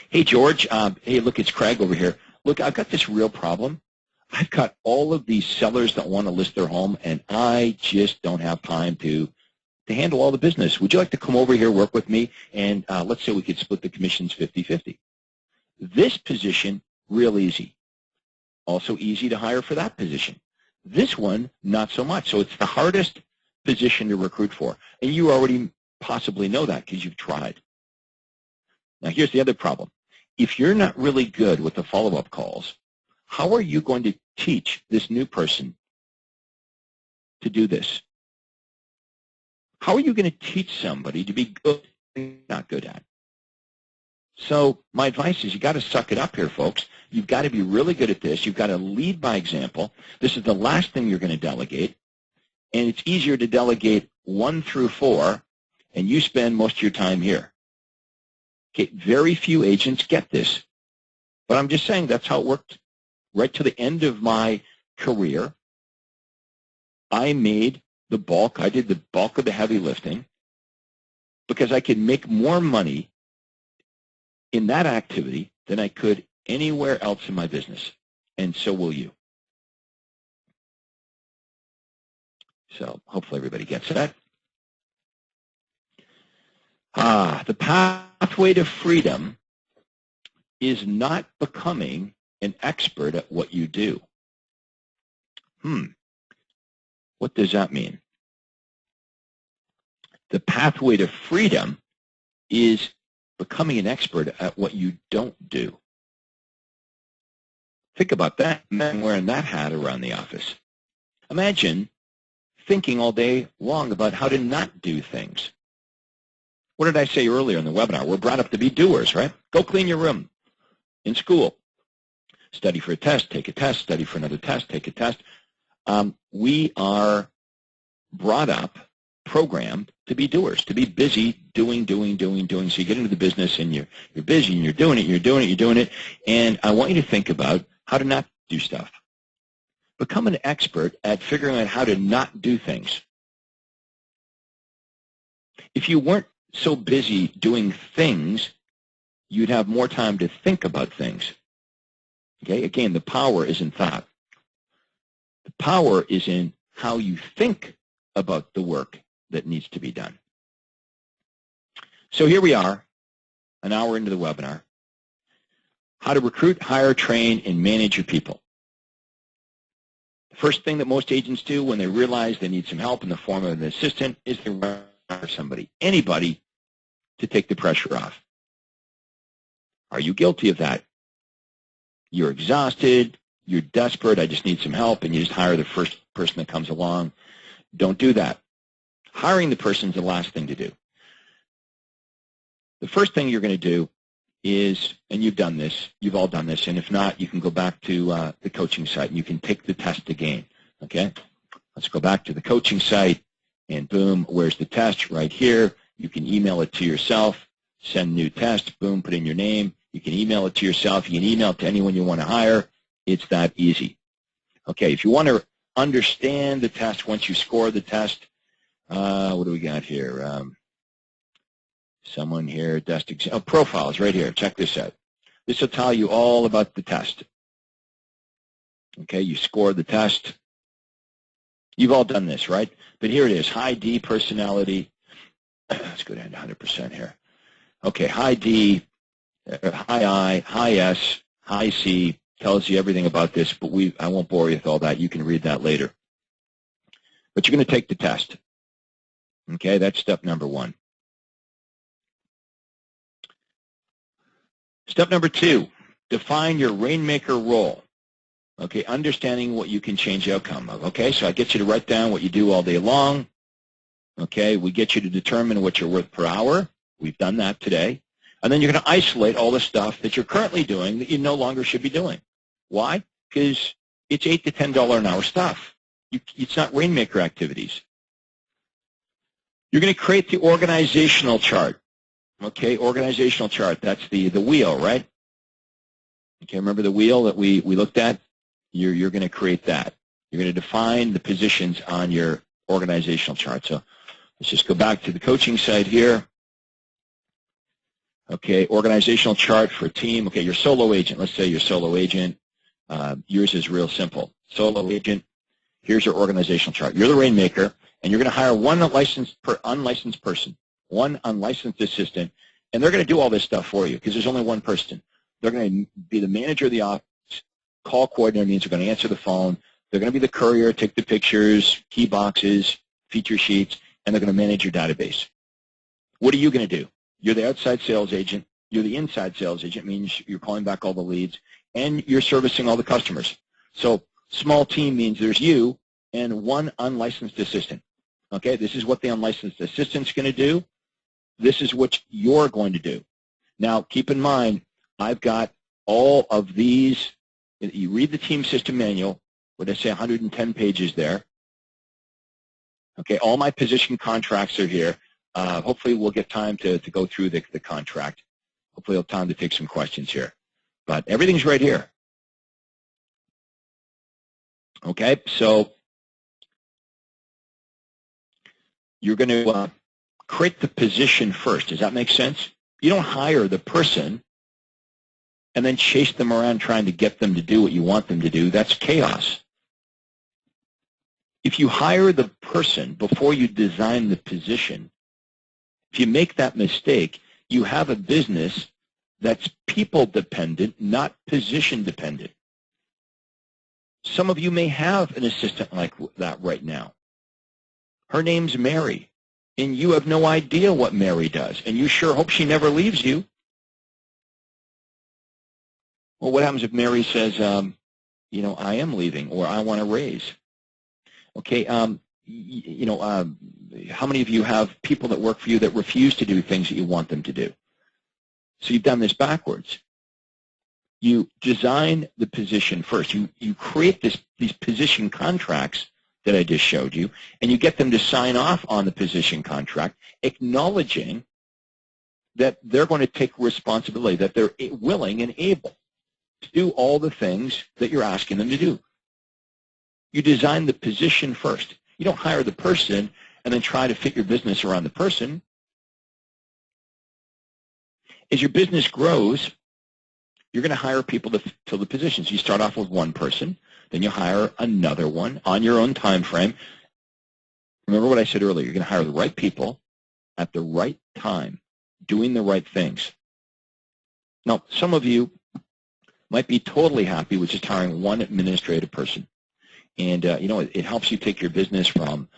hey, George, hey, look, it's Craig over here. Look, I've got this real problem. I've got all of these sellers that want to list their home, and I just don't have time to handle all the business. Would you like to come over here, work with me, and let's say we could split the commissions 50-50. This position, real easy. Also easy to hire for that position. This one, not so much. So it's the hardest position to recruit for. And you already possibly know that because you've tried. Now, here's the other problem. If you're not really good with the follow-up calls, how are you going to teach this new person to do this? How are you going to teach somebody to be good and not good at? So my advice is you got to suck it up here, folks. You've got to be really good at this. You've got to lead by example. This is the last thing you're going to delegate. And it's easier to delegate 1 through 4, and you spend most of your time here. Okay, very few agents get this. But I'm just saying that's how it worked right to the end of my career. I did the bulk of the heavy lifting because I could make more money in that activity than I could anywhere else in my business. And so will you. So hopefully everybody gets that. The pathway to freedom is not becoming an expert at what you do. What does that mean? The pathway to freedom is becoming an expert at what you don't do. Think about that. I'm wearing that hat around the office. Imagine thinking all day long about how to not do things. What did I say earlier in the webinar? We're brought up to be doers, right? Go clean your room in school. Study for a test, take a test, study for another test, take a test. We are brought up, programmed to be doers, to be busy doing. So you get into the business and you're busy and you're doing it. And I want you to think about how to not do stuff. Become an expert at figuring out how to not do things. If you weren't so busy doing things, you'd have more time to think about things. Okay, again, the power is in thought. The power is in how you think about the work that needs to be done. So here we are, an hour into the webinar. How to recruit, hire, train, and manage your people. The first thing that most agents do when they realize they need some help in the form of an assistant is to hire somebody, anybody, to take the pressure off. Are you guilty of that? You're exhausted, you're desperate, I just need some help, and you just hire the first person that comes along. Don't do that. Hiring the person is the last thing to do. The first thing you're going to do is, and you've done this, you've all done this, and if not, you can go back to the coaching site and you can take the test again, okay? Let's go back to the coaching site, and boom, where's the test? Right here. You can email it to yourself, send new test, boom, put in your name. You can email it to yourself. You can email it to anyone you want to hire. It's that easy. Okay, if you want to understand the test, once you score the test, what do we got here? Someone here, profiles right here. Check this out. This will tell you all about the test. Okay, you score the test. You've all done this, right? But here it is, high D personality. Let's go down to 100% here. Okay, high D, high I, high S, high C, tells you everything about this, but I won't bore you with all that. You can read that later. But you're going to take the test. Okay, that's step number one. Step number two, define your rainmaker role. Okay, understanding what you can change the outcome of. Okay, so I get you to write down what you do all day long. Okay, we get you to determine what you're worth per hour. We've done that today. And then you're going to isolate all the stuff that you're currently doing that you no longer should be doing. Why? Because it's $8 to $10 an hour stuff. It's not rainmaker activities. You're going to create the organizational chart. Okay, organizational chart. That's the wheel, right? Okay, remember the wheel that we looked at? You're going to create that. You're going to define the positions on your organizational chart. So let's just go back to the coaching side here. Okay, organizational chart for a team. Okay, your solo agent. Let's say your solo agent. Yours is real simple. Solo agent. Here's your organizational chart. You're the rainmaker, and you're going to hire one unlicensed person, one unlicensed assistant, and they're going to do all this stuff for you because there's only one person. They're going to be the manager of the office. Call coordinator means they're going to answer the phone. They're going to be the courier, take the pictures, key boxes, feature sheets, and they're going to manage your database. What are you going to do? You're the outside sales agent. You're the inside sales agent, means you're calling back all the leads, and you're servicing all the customers. So small team means there's you and one unlicensed assistant. Okay, this is what the unlicensed assistant's going to do. This is what you're going to do. Now, keep in mind, I've got all of these. You read the team system manual. What did I say, 110 pages there. Okay, all my position contracts are here. Hopefully we'll get time to go through the contract. Hopefully we'll have time to take some questions here. But everything's right here. Okay, so you're going to create the position first. Does that make sense? You don't hire the person and then chase them around trying to get them to do what you want them to do. That's chaos. If you hire the person before you design the position, if you make that mistake, you have a business that's people-dependent, not position-dependent. Some of you may have an assistant like that right now. Her name's Mary, and you have no idea what Mary does, and you sure hope she never leaves you. Well, what happens if Mary says, you know, I am leaving, or I want a raise? Okay, how many of you have people that work for you that refuse to do things that you want them to do? So you've done this backwards. You design the position first. You create these position contracts that I just showed you, and you get them to sign off on the position contract, acknowledging that they're going to take responsibility, that they're willing and able to do all the things that you're asking them to do. You design the position first. You don't hire the person and then try to fit your business around the person. As your business grows, you're going to hire people to fill the positions. You start off with one person, then you hire another one on your own time frame. Remember what I said earlier, you're going to hire the right people at the right time, doing the right things. Now, some of you might be totally happy with just hiring one administrative person. And, it helps you take your business from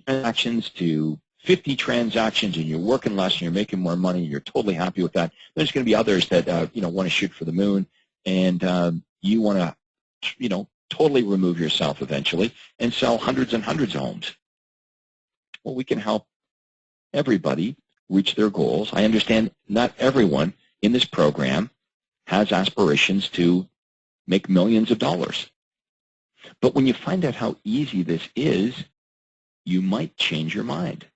transactions to 50 transactions, and you're working less and you're making more money, and you're totally happy with that. There's going to be others that, want to shoot for the moon, and you want to, totally remove yourself eventually and sell hundreds and hundreds of homes. Well, we can help everybody reach their goals. I understand not everyone in this program has aspirations to make millions of dollars. But when you find out how easy this is, you might change your mind.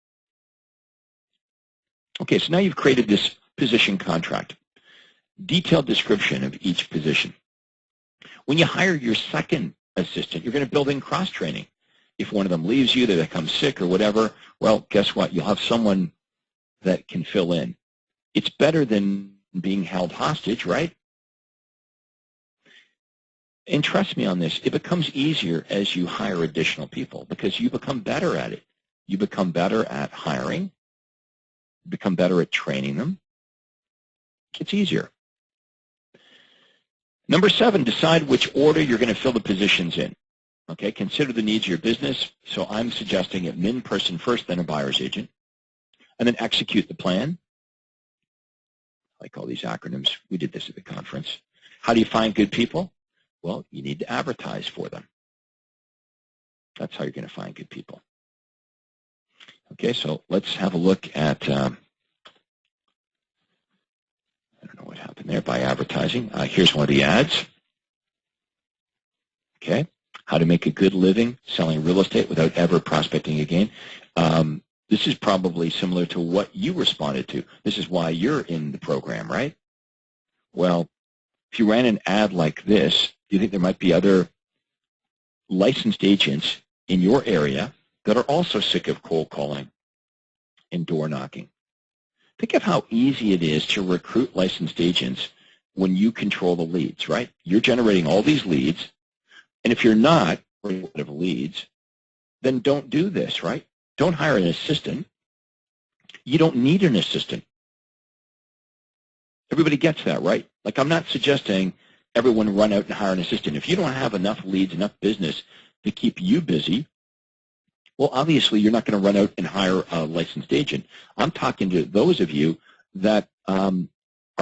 Okay, so now you've created this position contract. Detailed description of each position. When you hire your second assistant, you're going to build in cross-training. If one of them leaves you, they become sick or whatever, well, guess what? You'll have someone that can fill in. It's better than being held hostage, right? And trust me on this, it becomes easier as you hire additional people because you become better at it. You become better at hiring, you become better at training them. It's easier. Number 7, decide which order you're going to fill the positions in. Okay, consider the needs of your business. So I'm suggesting admin person first, then a buyer's agent, and then execute the plan. I like all these acronyms. We did this at the conference. How do you find good people? Well, you need to advertise for them. That's how you're going to find good people. Okay, so let's have a look at, I don't know what happened there by advertising. Here's one of the ads. Okay, how to make a good living selling real estate without ever prospecting again. This is probably similar to what you responded to. This is why you're in the program, right? Well, if you ran an ad like this, do you think there might be other licensed agents in your area that are also sick of cold calling and door knocking? Think of how easy it is to recruit licensed agents when you control the leads, right? You're generating all these leads, and if you're not getting rid of leads, then don't do this, right? Don't hire an assistant. You don't need an assistant. Everybody gets that, right? Like, I'm not suggesting everyone run out and hire an assistant. If you don't have enough leads, enough business to keep you busy, well, obviously, you're not going to run out and hire a licensed agent. I'm talking to those of you that are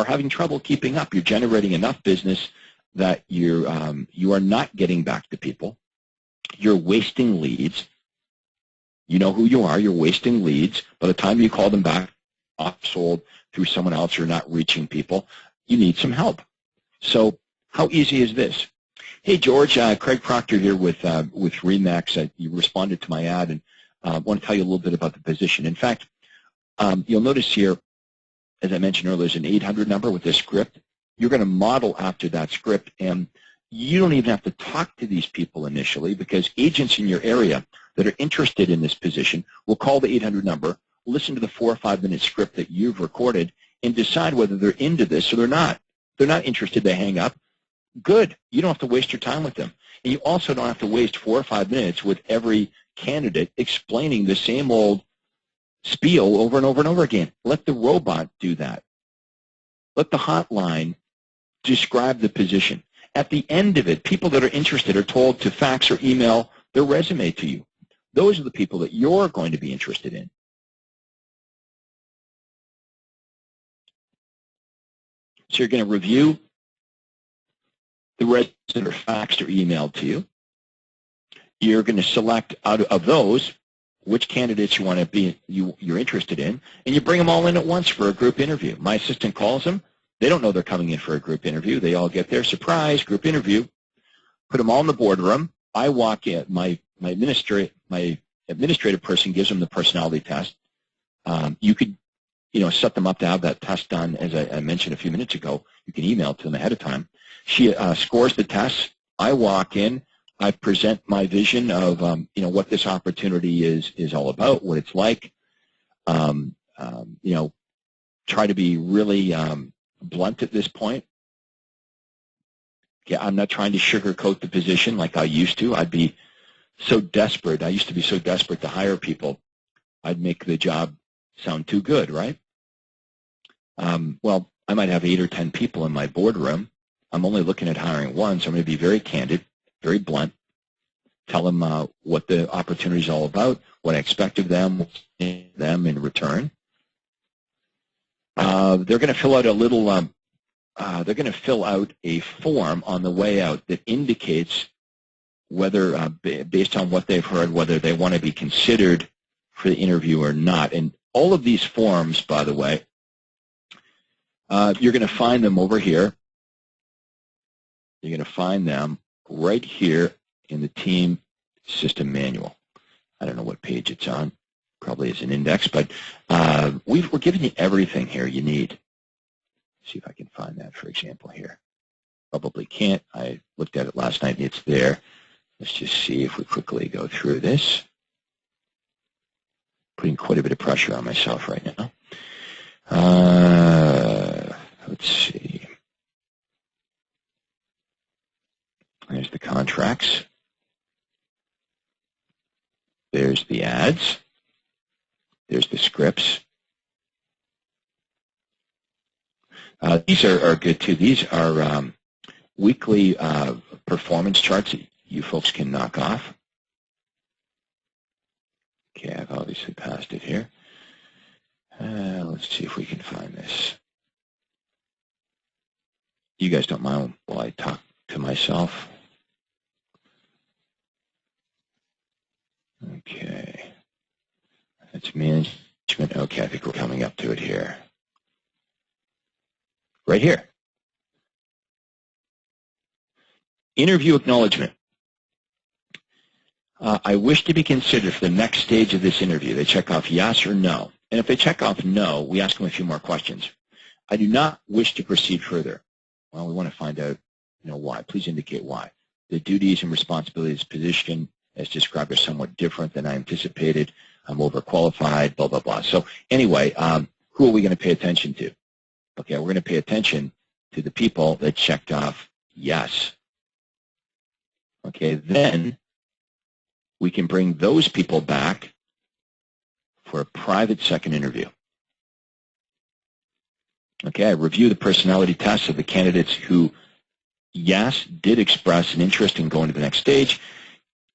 having trouble keeping up. You're generating enough business that you are not getting back to people. You're wasting leads. You know who you are. You're wasting leads. By the time you call them back, off sold through someone else, you're not reaching people. You need some help. So how easy is this? Hey, George, Craig Proctor here with RE/MAX. You responded to my ad, and I want to tell you a little bit about the position. In fact, you'll notice here, as I mentioned earlier, there's an 800 number with this script. You're going to model after that script, and you don't even have to talk to these people initially because agents in your area that are interested in this position will call the 800 number, listen to the 4 or 5 minute script that you've recorded, and decide whether they're into this or they're not. If they're not interested, they hang up. Good. You don't have to waste your time with them. And you also don't have to waste 4 or 5 minutes with every candidate explaining the same old spiel over and over and over again. Let the robot do that. Let the hotline describe the position. At the end of it, people that are interested are told to fax or email their resume to you. Those are the people that you're going to be interested in. So you're going to review the resumes that are faxed or emailed to you. You're going to select out of those which candidates you want to be you're interested in, and you bring them all in at once for a group interview. My assistant calls them. They don't know they're coming in for a group interview. They all get their surprise group interview. Put them all in the boardroom. I walk in. My administrative person gives them the personality test. You could, set them up to have that test done, as I mentioned a few minutes ago. You can email it to them ahead of time. She scores the test. I walk in. I present my vision of, what this opportunity is all about, what it's like. Try to be really blunt at this point. Okay, I'm not trying to sugarcoat the position like I used to. I'd be so desperate. I used to be so desperate to hire people. I'd make the job sound too good, right? Well, I might have 8 or 10 people in my boardroom. I'm only looking at hiring one, so I'm going to be very candid, very blunt, tell them what the opportunity is all about, what I expect of them in return. They're going to fill out they're going to fill out a form on the way out that indicates whether, based on what they've heard, whether they want to be considered for the interview or not. And all of these forms, by the way, you're going to find them over here. You're going to find them right here in the team system manual. I don't know what page it's on. Probably is an index, but we're giving you everything here you need. See if I can find that, for example, here. Probably can't. I looked at it last night. It's there. Let's just see if we quickly go through this. Putting quite a bit of pressure on myself right now. Let's see. tracks. There's the ads. There's the scripts. These are good too. These are weekly performance charts that you folks can knock off. Okay, I've obviously passed it here. Let's see if we can find this. You guys don't mind while I talk to myself? Okay. That's management. Okay, I think we're coming up to it here. Right here. Interview acknowledgement. I wish to be considered for the next stage of this interview. They check off yes or no. And if they check off no, we ask them a few more questions. I do not wish to proceed further. Well, we want to find out, why. Please indicate why. The duties and responsibilities position as described are somewhat different than I anticipated. I'm overqualified, blah, blah, blah. So anyway, who are we going to pay attention to? Okay, we're going to pay attention to the people that checked off yes. Okay, then we can bring those people back for a private second interview. Okay, I review the personality tests of the candidates who, yes, did express an interest in going to the next stage,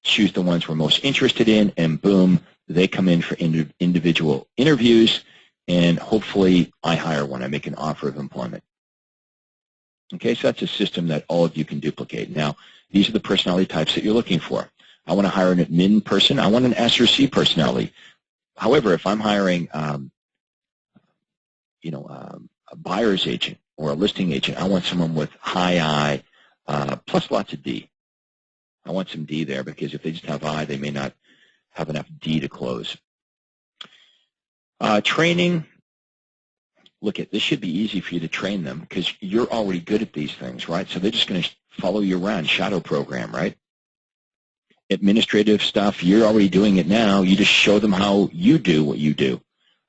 choose the ones we're most interested in, and boom, they come in for individual interviews, and hopefully I hire one. I make an offer of employment. Okay, so that's a system that all of you can duplicate. Now, these are the personality types that you're looking for. I want to hire an admin person. I want an S/C personality. However, if I'm hiring, a buyer's agent or a listing agent, I want someone with high I plus lots of D. I want some D there because if they just have I, they may not have enough D to close. Training. Look, this should be easy for you to train them because you're already good at these things, right? So they're just going to follow you around, shadow program, right? Administrative stuff, you're already doing it now. You just show them how you do what you do.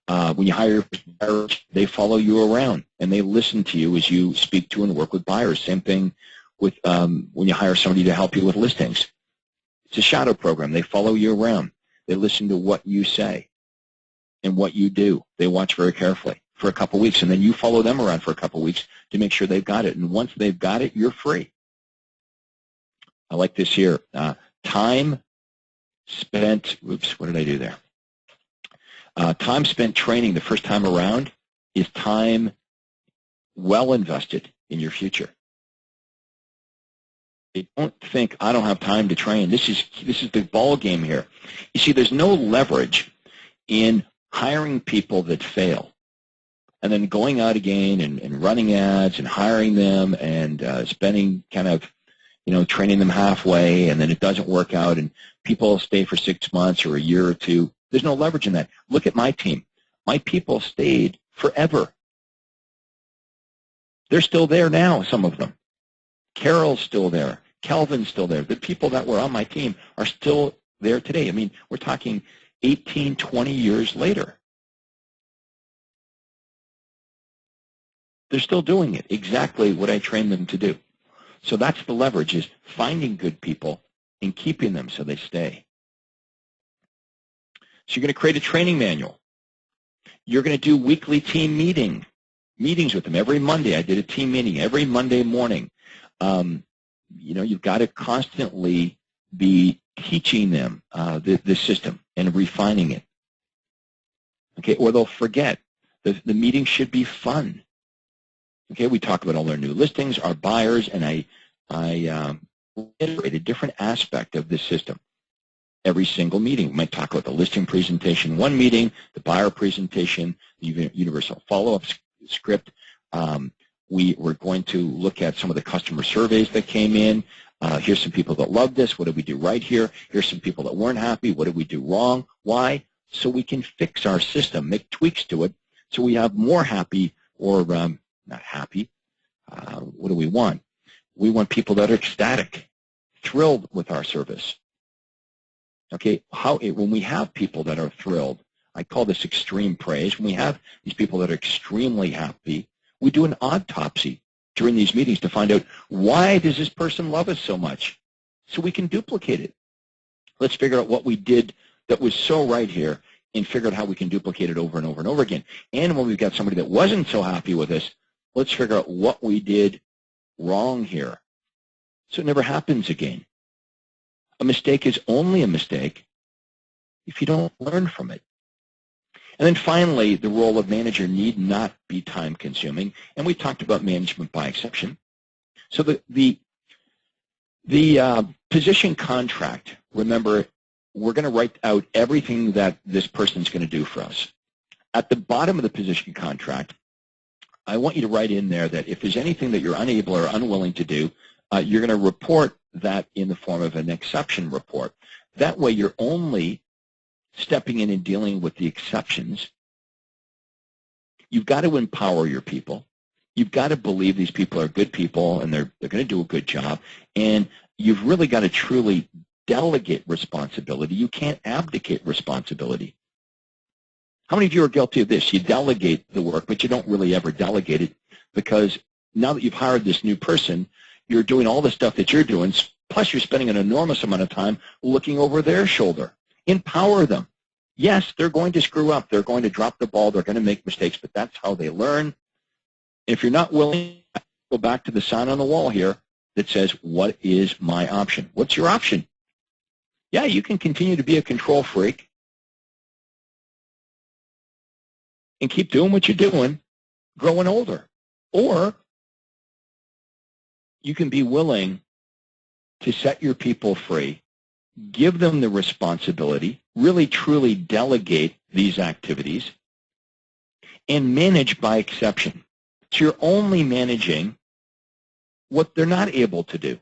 When you hire buyers, they follow you around, and they listen to you as you speak to and work with buyers. Same thing with when you hire somebody to help you with listings. It's a shadow program. They follow you around. They listen to what you say and what you do. They watch very carefully for a couple weeks, and then you follow them around for a couple weeks to make sure they've got it. And once they've got it, you're free. I like this here. Time spent, oops, what did I do there? Time spent training the first time around is time well invested in your future. Don't think, I don't have time to train. This is the ball game here. You see, there's no leverage in hiring people that fail and then going out again and running ads and hiring them and spending kind of, training them halfway, and then it doesn't work out, and people stay for 6 months or a year or two. There's no leverage in that. Look at my team. My people stayed forever. They're still there now, some of them. Carol's still there. Calvin's still there. The people that were on my team are still there today. I mean, we're talking 18, 20 years later. They're still doing it, exactly what I trained them to do. So that's the leverage, is finding good people and keeping them so they stay. So you're going to create a training manual. You're going to do weekly team meetings with them. Every Monday, I did a team meeting every Monday morning. You've got to constantly be teaching them the system and refining it. Okay, or they'll forget. The meeting should be fun. Okay, we talk about all our new listings, our buyers, and I reiterate a different aspect of this system. Every single meeting, we might talk about the listing presentation, one meeting, the buyer presentation, the universal follow-up script. We're going to look at some of the customer surveys that came in. Here's some people that loved this. What did we do right here? Here's some people that weren't happy. What did we do wrong? Why? So we can fix our system, make tweaks to it, so we have more happy or not happy. What do we want? We want people that are ecstatic, thrilled with our service. Okay, when we have people that are thrilled, I call this extreme praise. When we have these people that are extremely happy, we do an autopsy during these meetings to find out, why does this person love us so much? so we can duplicate it. Let's figure out what we did that was so right here and figure out how we can duplicate it over and over and over again. And when we've got somebody that wasn't so happy with us, let's figure out what we did wrong here so it never happens again. A mistake is only a mistake if you don't learn from it. And then finally, the role of manager need not be time-consuming. And we talked about management by exception. So the position contract, remember, we're going to write out everything that this person's going to do for us. At the bottom of the position contract, I want you to write in there that if there's anything that you're unable or unwilling to do, you're going to report that in the form of an exception report. That way you're only stepping in and dealing with the exceptions. You've got to empower your people. You've got to believe these people are good people and they're going to do a good job. And you've really got to truly delegate responsibility. You can't abdicate responsibility. How many of you are guilty of this? You delegate the work, but you don't really ever delegate it because now that you've hired this new person, you're doing all the stuff that you're doing, plus you're spending an enormous amount of time looking over their shoulder. Empower them. Yes, they're going to screw up. They're going to drop the ball. They're going to make mistakes, but that's how they learn. If you're not willing, go back to the sign on the wall here that says, what is my option? What's your option? Yeah, you can continue to be a control freak and keep doing what you're doing, growing older. Or you can be willing to set your people free, give them the responsibility, really truly delegate these activities, and manage by exception. So you're only managing what they're not able to do.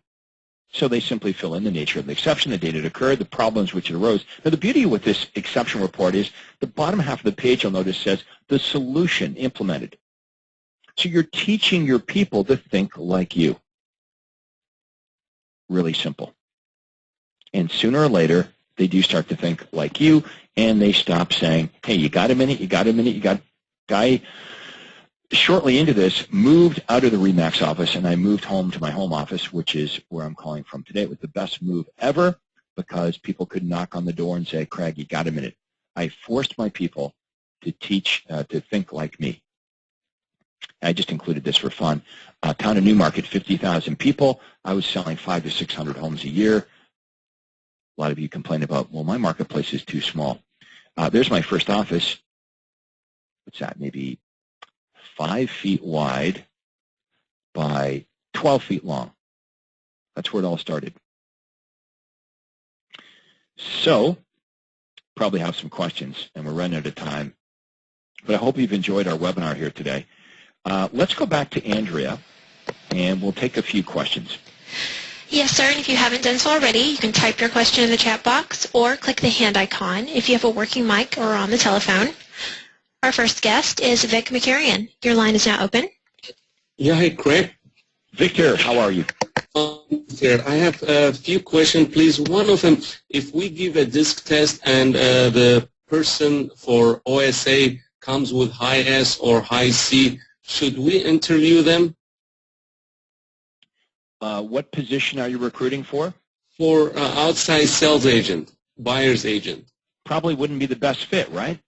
So they simply fill in the nature of the exception, the date it occurred, the problems which it arose. Now the beauty with this exception report is the bottom half of the page you'll notice says the solution implemented. So you're teaching your people to think like you. Really simple. And sooner or later, they do start to think like you, and they stop saying, hey, you got a minute, you got a minute, you got... Guy, shortly into this, moved out of the RE/MAX office, and I moved home to my home office, which is where I'm calling from today. It was the best move ever because people could knock on the door and say, Craig, you got a minute. I forced my people to teach, to think like me. I just included this for fun. Town of Newmarket, 50,000 people. I was selling 500 to 600 homes a year. A lot of you complain about, well, my marketplace is too small. There's my first office. What's that? Maybe 5 feet wide by 12 feet long. That's where it all started. So, probably have some questions, and we're running out of time. But I hope you've enjoyed our webinar here today. Let's go back to Andrea, and we'll take a few questions. Yes, sir, and if you haven't done so already, you can type your question in the chat box or click the hand icon if you have a working mic or on the telephone. Our first guest is Vic McCarian. Your line is now open. Yeah, hi, Craig. Victor, how are you? Sir, I have a few questions, please. One of them, if we give a disc test and the person for OSA comes with high S or high C, should we interview them? What position are you recruiting for? For outside sales agent, buyer's agent. Probably wouldn't be the best fit, right?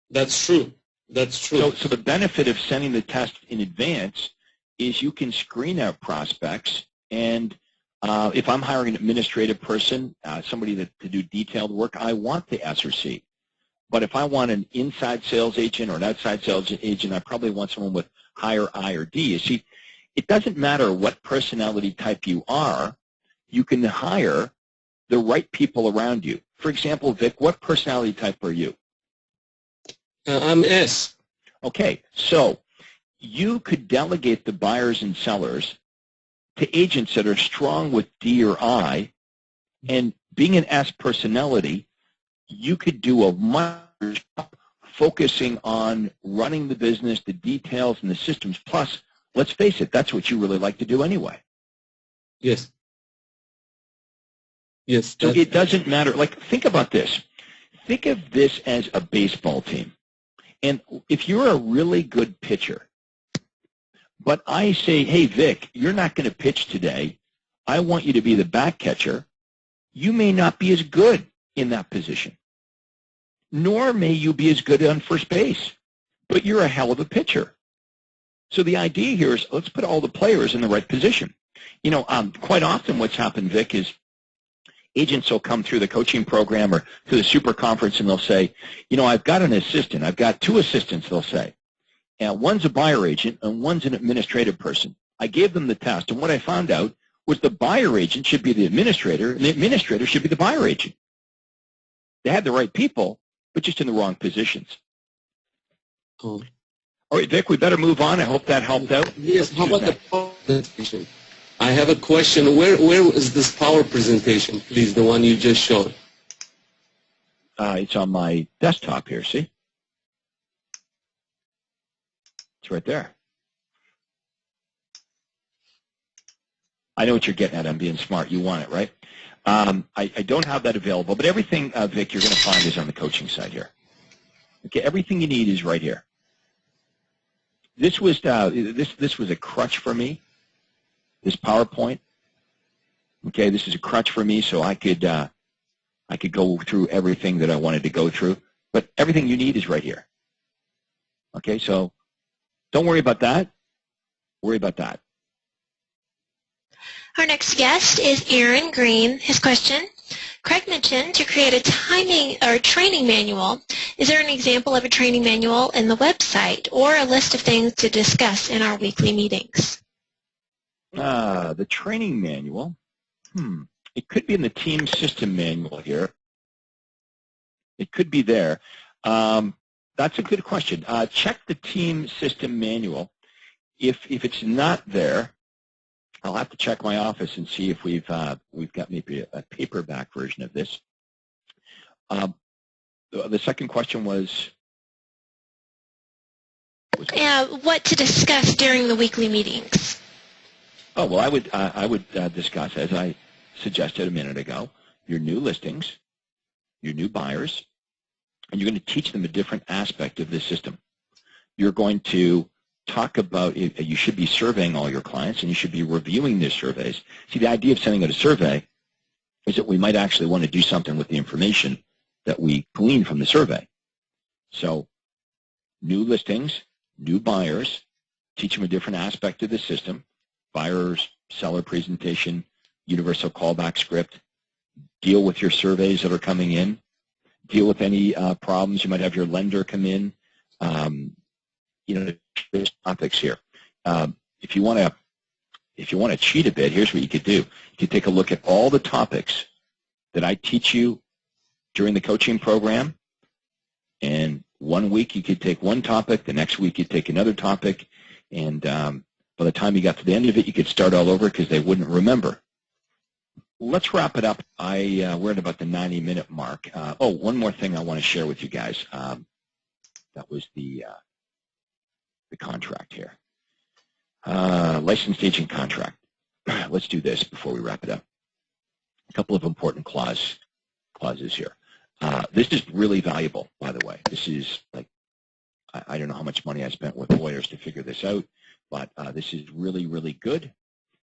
That's true. That's true. So the benefit of sending the test in advance is you can screen out prospects, and if I'm hiring an administrative person, somebody to do detailed work, I want the S or C. But if I want an inside sales agent or an outside sales agent, I probably want someone with higher I or D. You see, it doesn't matter what personality type you are, you can hire the right people around you. For example, Vic, what personality type are you? I'm S. Okay, so you could delegate the buyers and sellers to agents that are strong with D or I, and being an S personality, you could do a much job focusing on running the business, the details, and the systems. Plus, let's face it, that's what you really like to do anyway. Yes. Yes. So it doesn't matter. Like, think about this. Think of this as a baseball team. And if you're a really good pitcher, but I say, hey, Vic, you're not going to pitch today. I want you to be the back catcher. you may not be as good in that position, nor may you be as good on first base, but you're a hell of a pitcher. So the idea here is let's put all the players in the right position. You know, quite often what's happened, Vic, is agents will come through the coaching program or through the super conference and they'll say, you know, I've got an assistant. I've got two assistants, they'll say. And one's a buyer agent and one's an administrative person. I gave them the test, and what I found out was the buyer agent should be the administrator and the administrator should be the buyer agent. They had the right people, but just in the wrong positions. Oh. All right, Vic, we better move on. I hope that helped out. Yes, how about the power presentation? I have a question. Where is this power presentation, please, the one you just showed? It's on my desktop here, see? It's right there. I know what you're getting at. I'm being smart. You want it, right? I don't have that available, but everything, Vic, you're going to find is on the coaching side here. Okay, everything you need is right here. This was a crutch for me. This PowerPoint. Okay, this is a crutch for me, so I could go through everything that I wanted to go through. But everything you need is right here. Okay, so don't worry about that. Worry about that. Our next guest is Aaron Green. His question, Craig mentioned to create a timing or training manual. Is there an example of a training manual in the website or a list of things to discuss in our weekly meetings? The training manual. It could be in the team system manual here. It could be there. That's a good question. Check the team system manual. If it's not there, I'll have to check my office and see if we've got maybe a paperback version of this. The second question was what to discuss during the weekly meetings. Oh, well, I would discuss, as I suggested a minute ago, your new listings, your new buyers, and you're going to teach them a different aspect of this system. You're going to talk about you should be surveying all your clients and you should be reviewing their surveys. See, the idea of sending out a survey is that we might actually want to do something with the information that we glean from the survey. So new listings, new buyers, teach them a different aspect of the system, buyers, seller presentation, universal callback script, deal with your surveys that are coming in, deal with any problems. You might have your lender come in. You know, there's topics here. If you want to cheat a bit, here's what you could do. You could take a look at all the topics that I teach you during the coaching program, and one week you could take one topic, the next week you'd take another topic, and by the time you got to the end of it, you could start all over because they wouldn't remember. Let's wrap it up. We're at about the 90-minute mark. Oh, one more thing I want to share with you guys. That was the contract here. Licensed agent contract. Let's do this before we wrap it up. A couple of important clauses here. This is really valuable, by the way. This is like, I don't know how much money I spent with lawyers to figure this out, but this is really, really good,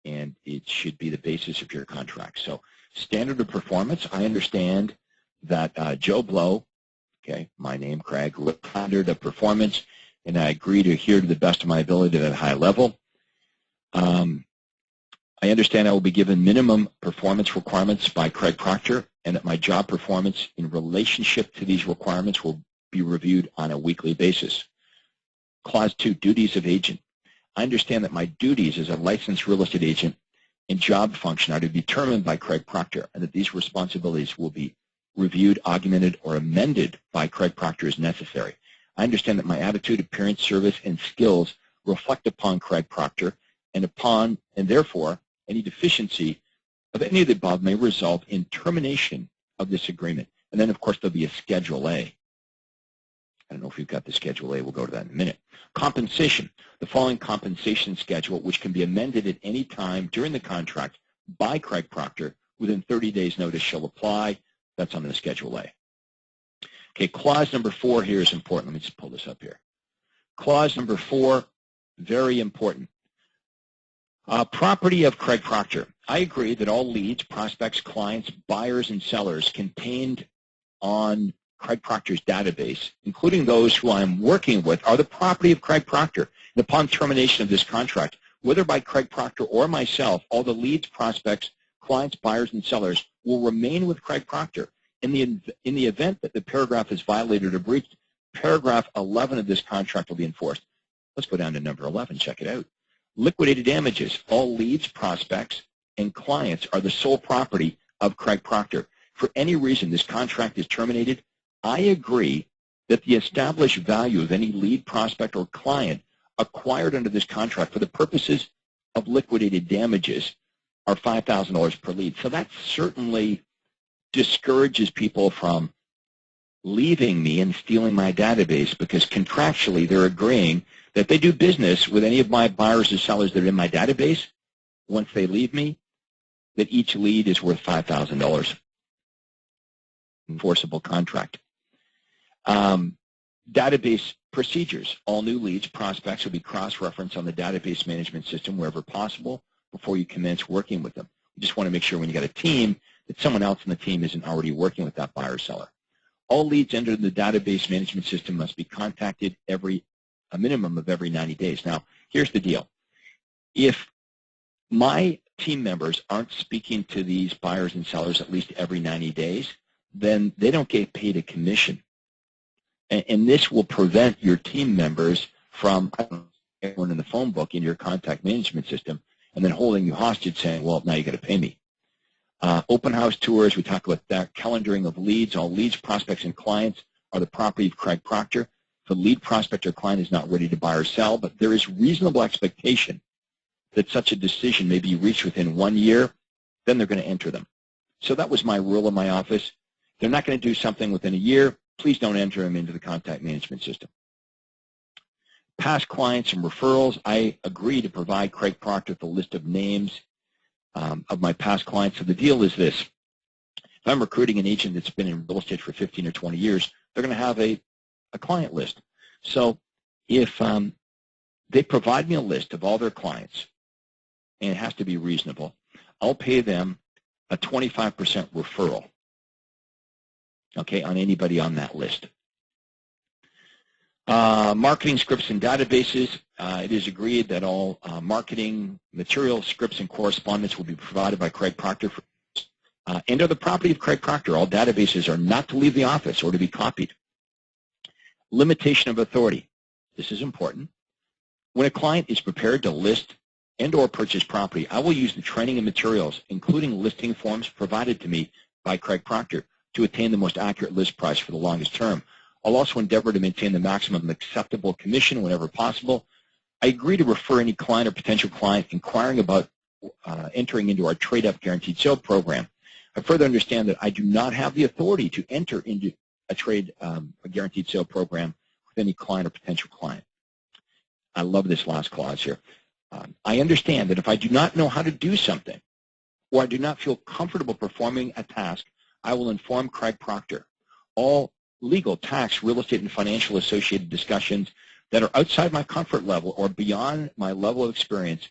and it should be the basis of your contract. So standard of performance, I understand that Joe Blow, okay, my name, Craig, standard of performance, and I agree to adhere to the best of my ability at a high level. I understand I will be given minimum performance requirements by Craig Proctor, and that my job performance in relationship to these requirements will be reviewed on a weekly basis. Clause 2, duties of agent. I understand that my duties as a licensed real estate agent and job function are to be determined by Craig Proctor, and that these responsibilities will be reviewed, augmented, or amended by Craig Proctor as necessary. I understand that my attitude, appearance, service, and skills reflect upon Craig Proctor, and therefore any deficiency of any of the above may result in termination of this agreement. And then, of course, there'll be a Schedule A. I don't know if we've got the Schedule A. We'll go to that in a minute. Compensation. The following compensation schedule, which can be amended at any time during the contract by Craig Proctor within 30 days' notice, shall apply. That's on the Schedule A. Okay, clause number 4 here is important. Let me just pull this up here. Clause number 4, very important. Property of Craig Proctor. I agree that all leads, prospects, clients, buyers, and sellers contained on Craig Proctor's database, including those who I'm working with, are the property of Craig Proctor. And upon termination of this contract, whether by Craig Proctor or myself, all the leads, prospects, clients, buyers, and sellers will remain with Craig Proctor. In the event that the paragraph is violated or breached, paragraph 11 of this contract will be enforced. Let's go down to number 11. Check it out. Liquidated damages. All leads, prospects, and clients are the sole property of Craig Proctor. For any reason this contract is terminated, I agree that the established value of any lead, prospect, or client acquired under this contract for the purposes of liquidated damages are $5,000 per lead. So that certainly discourages people from leaving me and stealing my database, because contractually they're agreeing that they do business with any of my buyers or sellers that are in my database. Once they leave me, that each lead is worth $5,000. Enforceable contract. Database procedures. All new leads, prospects will be cross-referenced on the database management system wherever possible before you commence working with them. You just want to make sure when you got a team that someone else in the team isn't already working with that buyer or seller. All leads entered in the database management system must be contacted a minimum of every 90 days. Now, here's the deal. If my team members aren't speaking to these buyers and sellers at least every 90 days, then they don't get paid a commission. And this will prevent your team members from everyone in the phone book in your contact management system and then holding you hostage saying, well, now you got to pay me. Open house tours, we talk about that. Calendaring of leads. All leads, prospects, and clients are the property of Craig Proctor. If a lead, prospect, or client is not ready to buy or sell, but there is reasonable expectation that such a decision may be reached within 1 year, then they're going to enter them. So that was my rule in my office. If they're not going to do something within a year, please don't enter them into the contact management system. Past clients and referrals. I agree to provide Craig Proctor with a list of names of my past clients. So the deal is this. If I'm recruiting an agent that's been in real estate for 15 or 20 years, they're going to have a client list. So if they provide me a list of all their clients, and it has to be reasonable, I'll pay them a 25% referral, okay, on anybody on that list. Marketing scripts and databases. It is agreed that all marketing material, scripts, and correspondence will be provided by Craig Proctor and are the property of Craig Proctor. All databases are not to leave the office or to be copied. Limitation of authority. This is important. When a client is prepared to list and or purchase property, I will use the training and materials, including listing forms provided to me by Craig Proctor, to attain the most accurate list price for the longest term. I'll also endeavor to maintain the maximum acceptable commission whenever possible. I agree to refer any client or potential client inquiring about entering into our trade-up guaranteed sale program. I further understand that I do not have the authority to enter into a guaranteed sale program with any client or potential client. I love this last clause here. I understand that if I do not know how to do something or I do not feel comfortable performing a task, I will inform Craig Proctor. All legal, tax, real estate, and financial associated discussions that are outside my comfort level or beyond my level of experience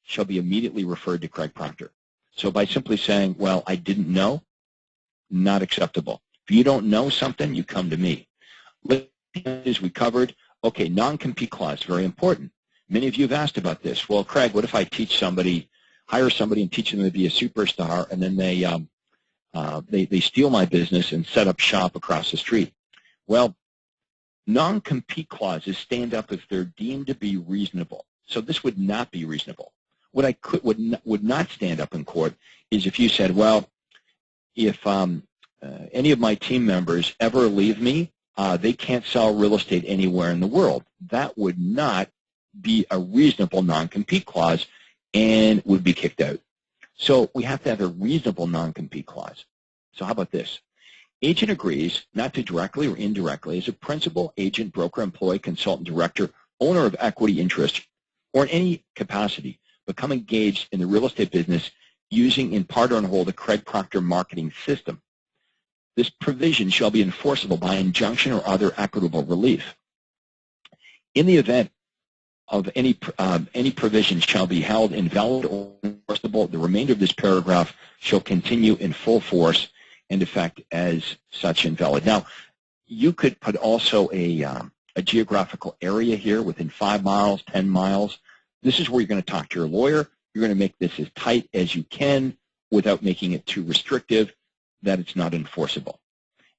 shall be immediately referred to Craig Proctor. So by simply saying, well, I didn't know, not acceptable. If you don't know something, you come to me. As we covered, okay, non-compete clause, very important. Many of you have asked about this. Well, Craig, what if I teach somebody, hire somebody and teach them to be a superstar, and then they steal my business and set up shop across the street? Well, non-compete clauses stand up if they're deemed to be reasonable. So this would not be reasonable. What I would not stand up in court is if you said, well, if any of my team members ever leave me, they can't sell real estate anywhere in the world. That would not be a reasonable non-compete clause and would be kicked out. So we have to have a reasonable non-compete clause. So how about this? Agent agrees not to directly or indirectly, as a principal, agent, broker, employee, consultant, director, owner of equity interest, or in any capacity, become engaged in the real estate business using in part or in whole the Craig Proctor marketing system. This provision shall be enforceable by injunction or other equitable relief. In the event of any provision shall be held invalid or enforceable. The remainder of this paragraph shall continue in full force and effect as such invalid. Now, you could put also a geographical area here within 5 miles, 10 miles. This is where you're going to talk to your lawyer. You're going to make this as tight as you can without making it too restrictive that it's not enforceable.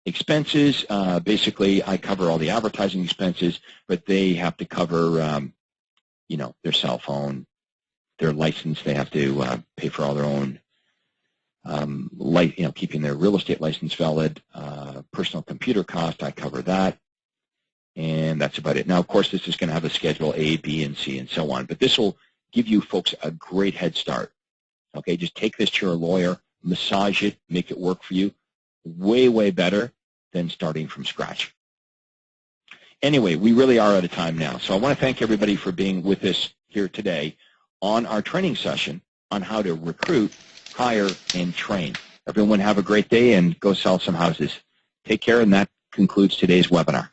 Expenses, basically, I cover all the advertising expenses, but they have to cover, you know, their cell phone, their license. They have to pay for all their own, keeping their real estate license valid. Personal computer cost, I cover that. And that's about it. Now, of course, this is going to have a schedule A, B, and C, and so on. But this will give you folks a great head start. Okay, just take this to your lawyer, massage it, make it work for you. Way, way better than starting from scratch. Anyway, we really are out of time now. So I want to thank everybody for being with us here today on our training session on how to recruit, hire, and train. Everyone have a great day and go sell some houses. Take care, and that concludes today's webinar.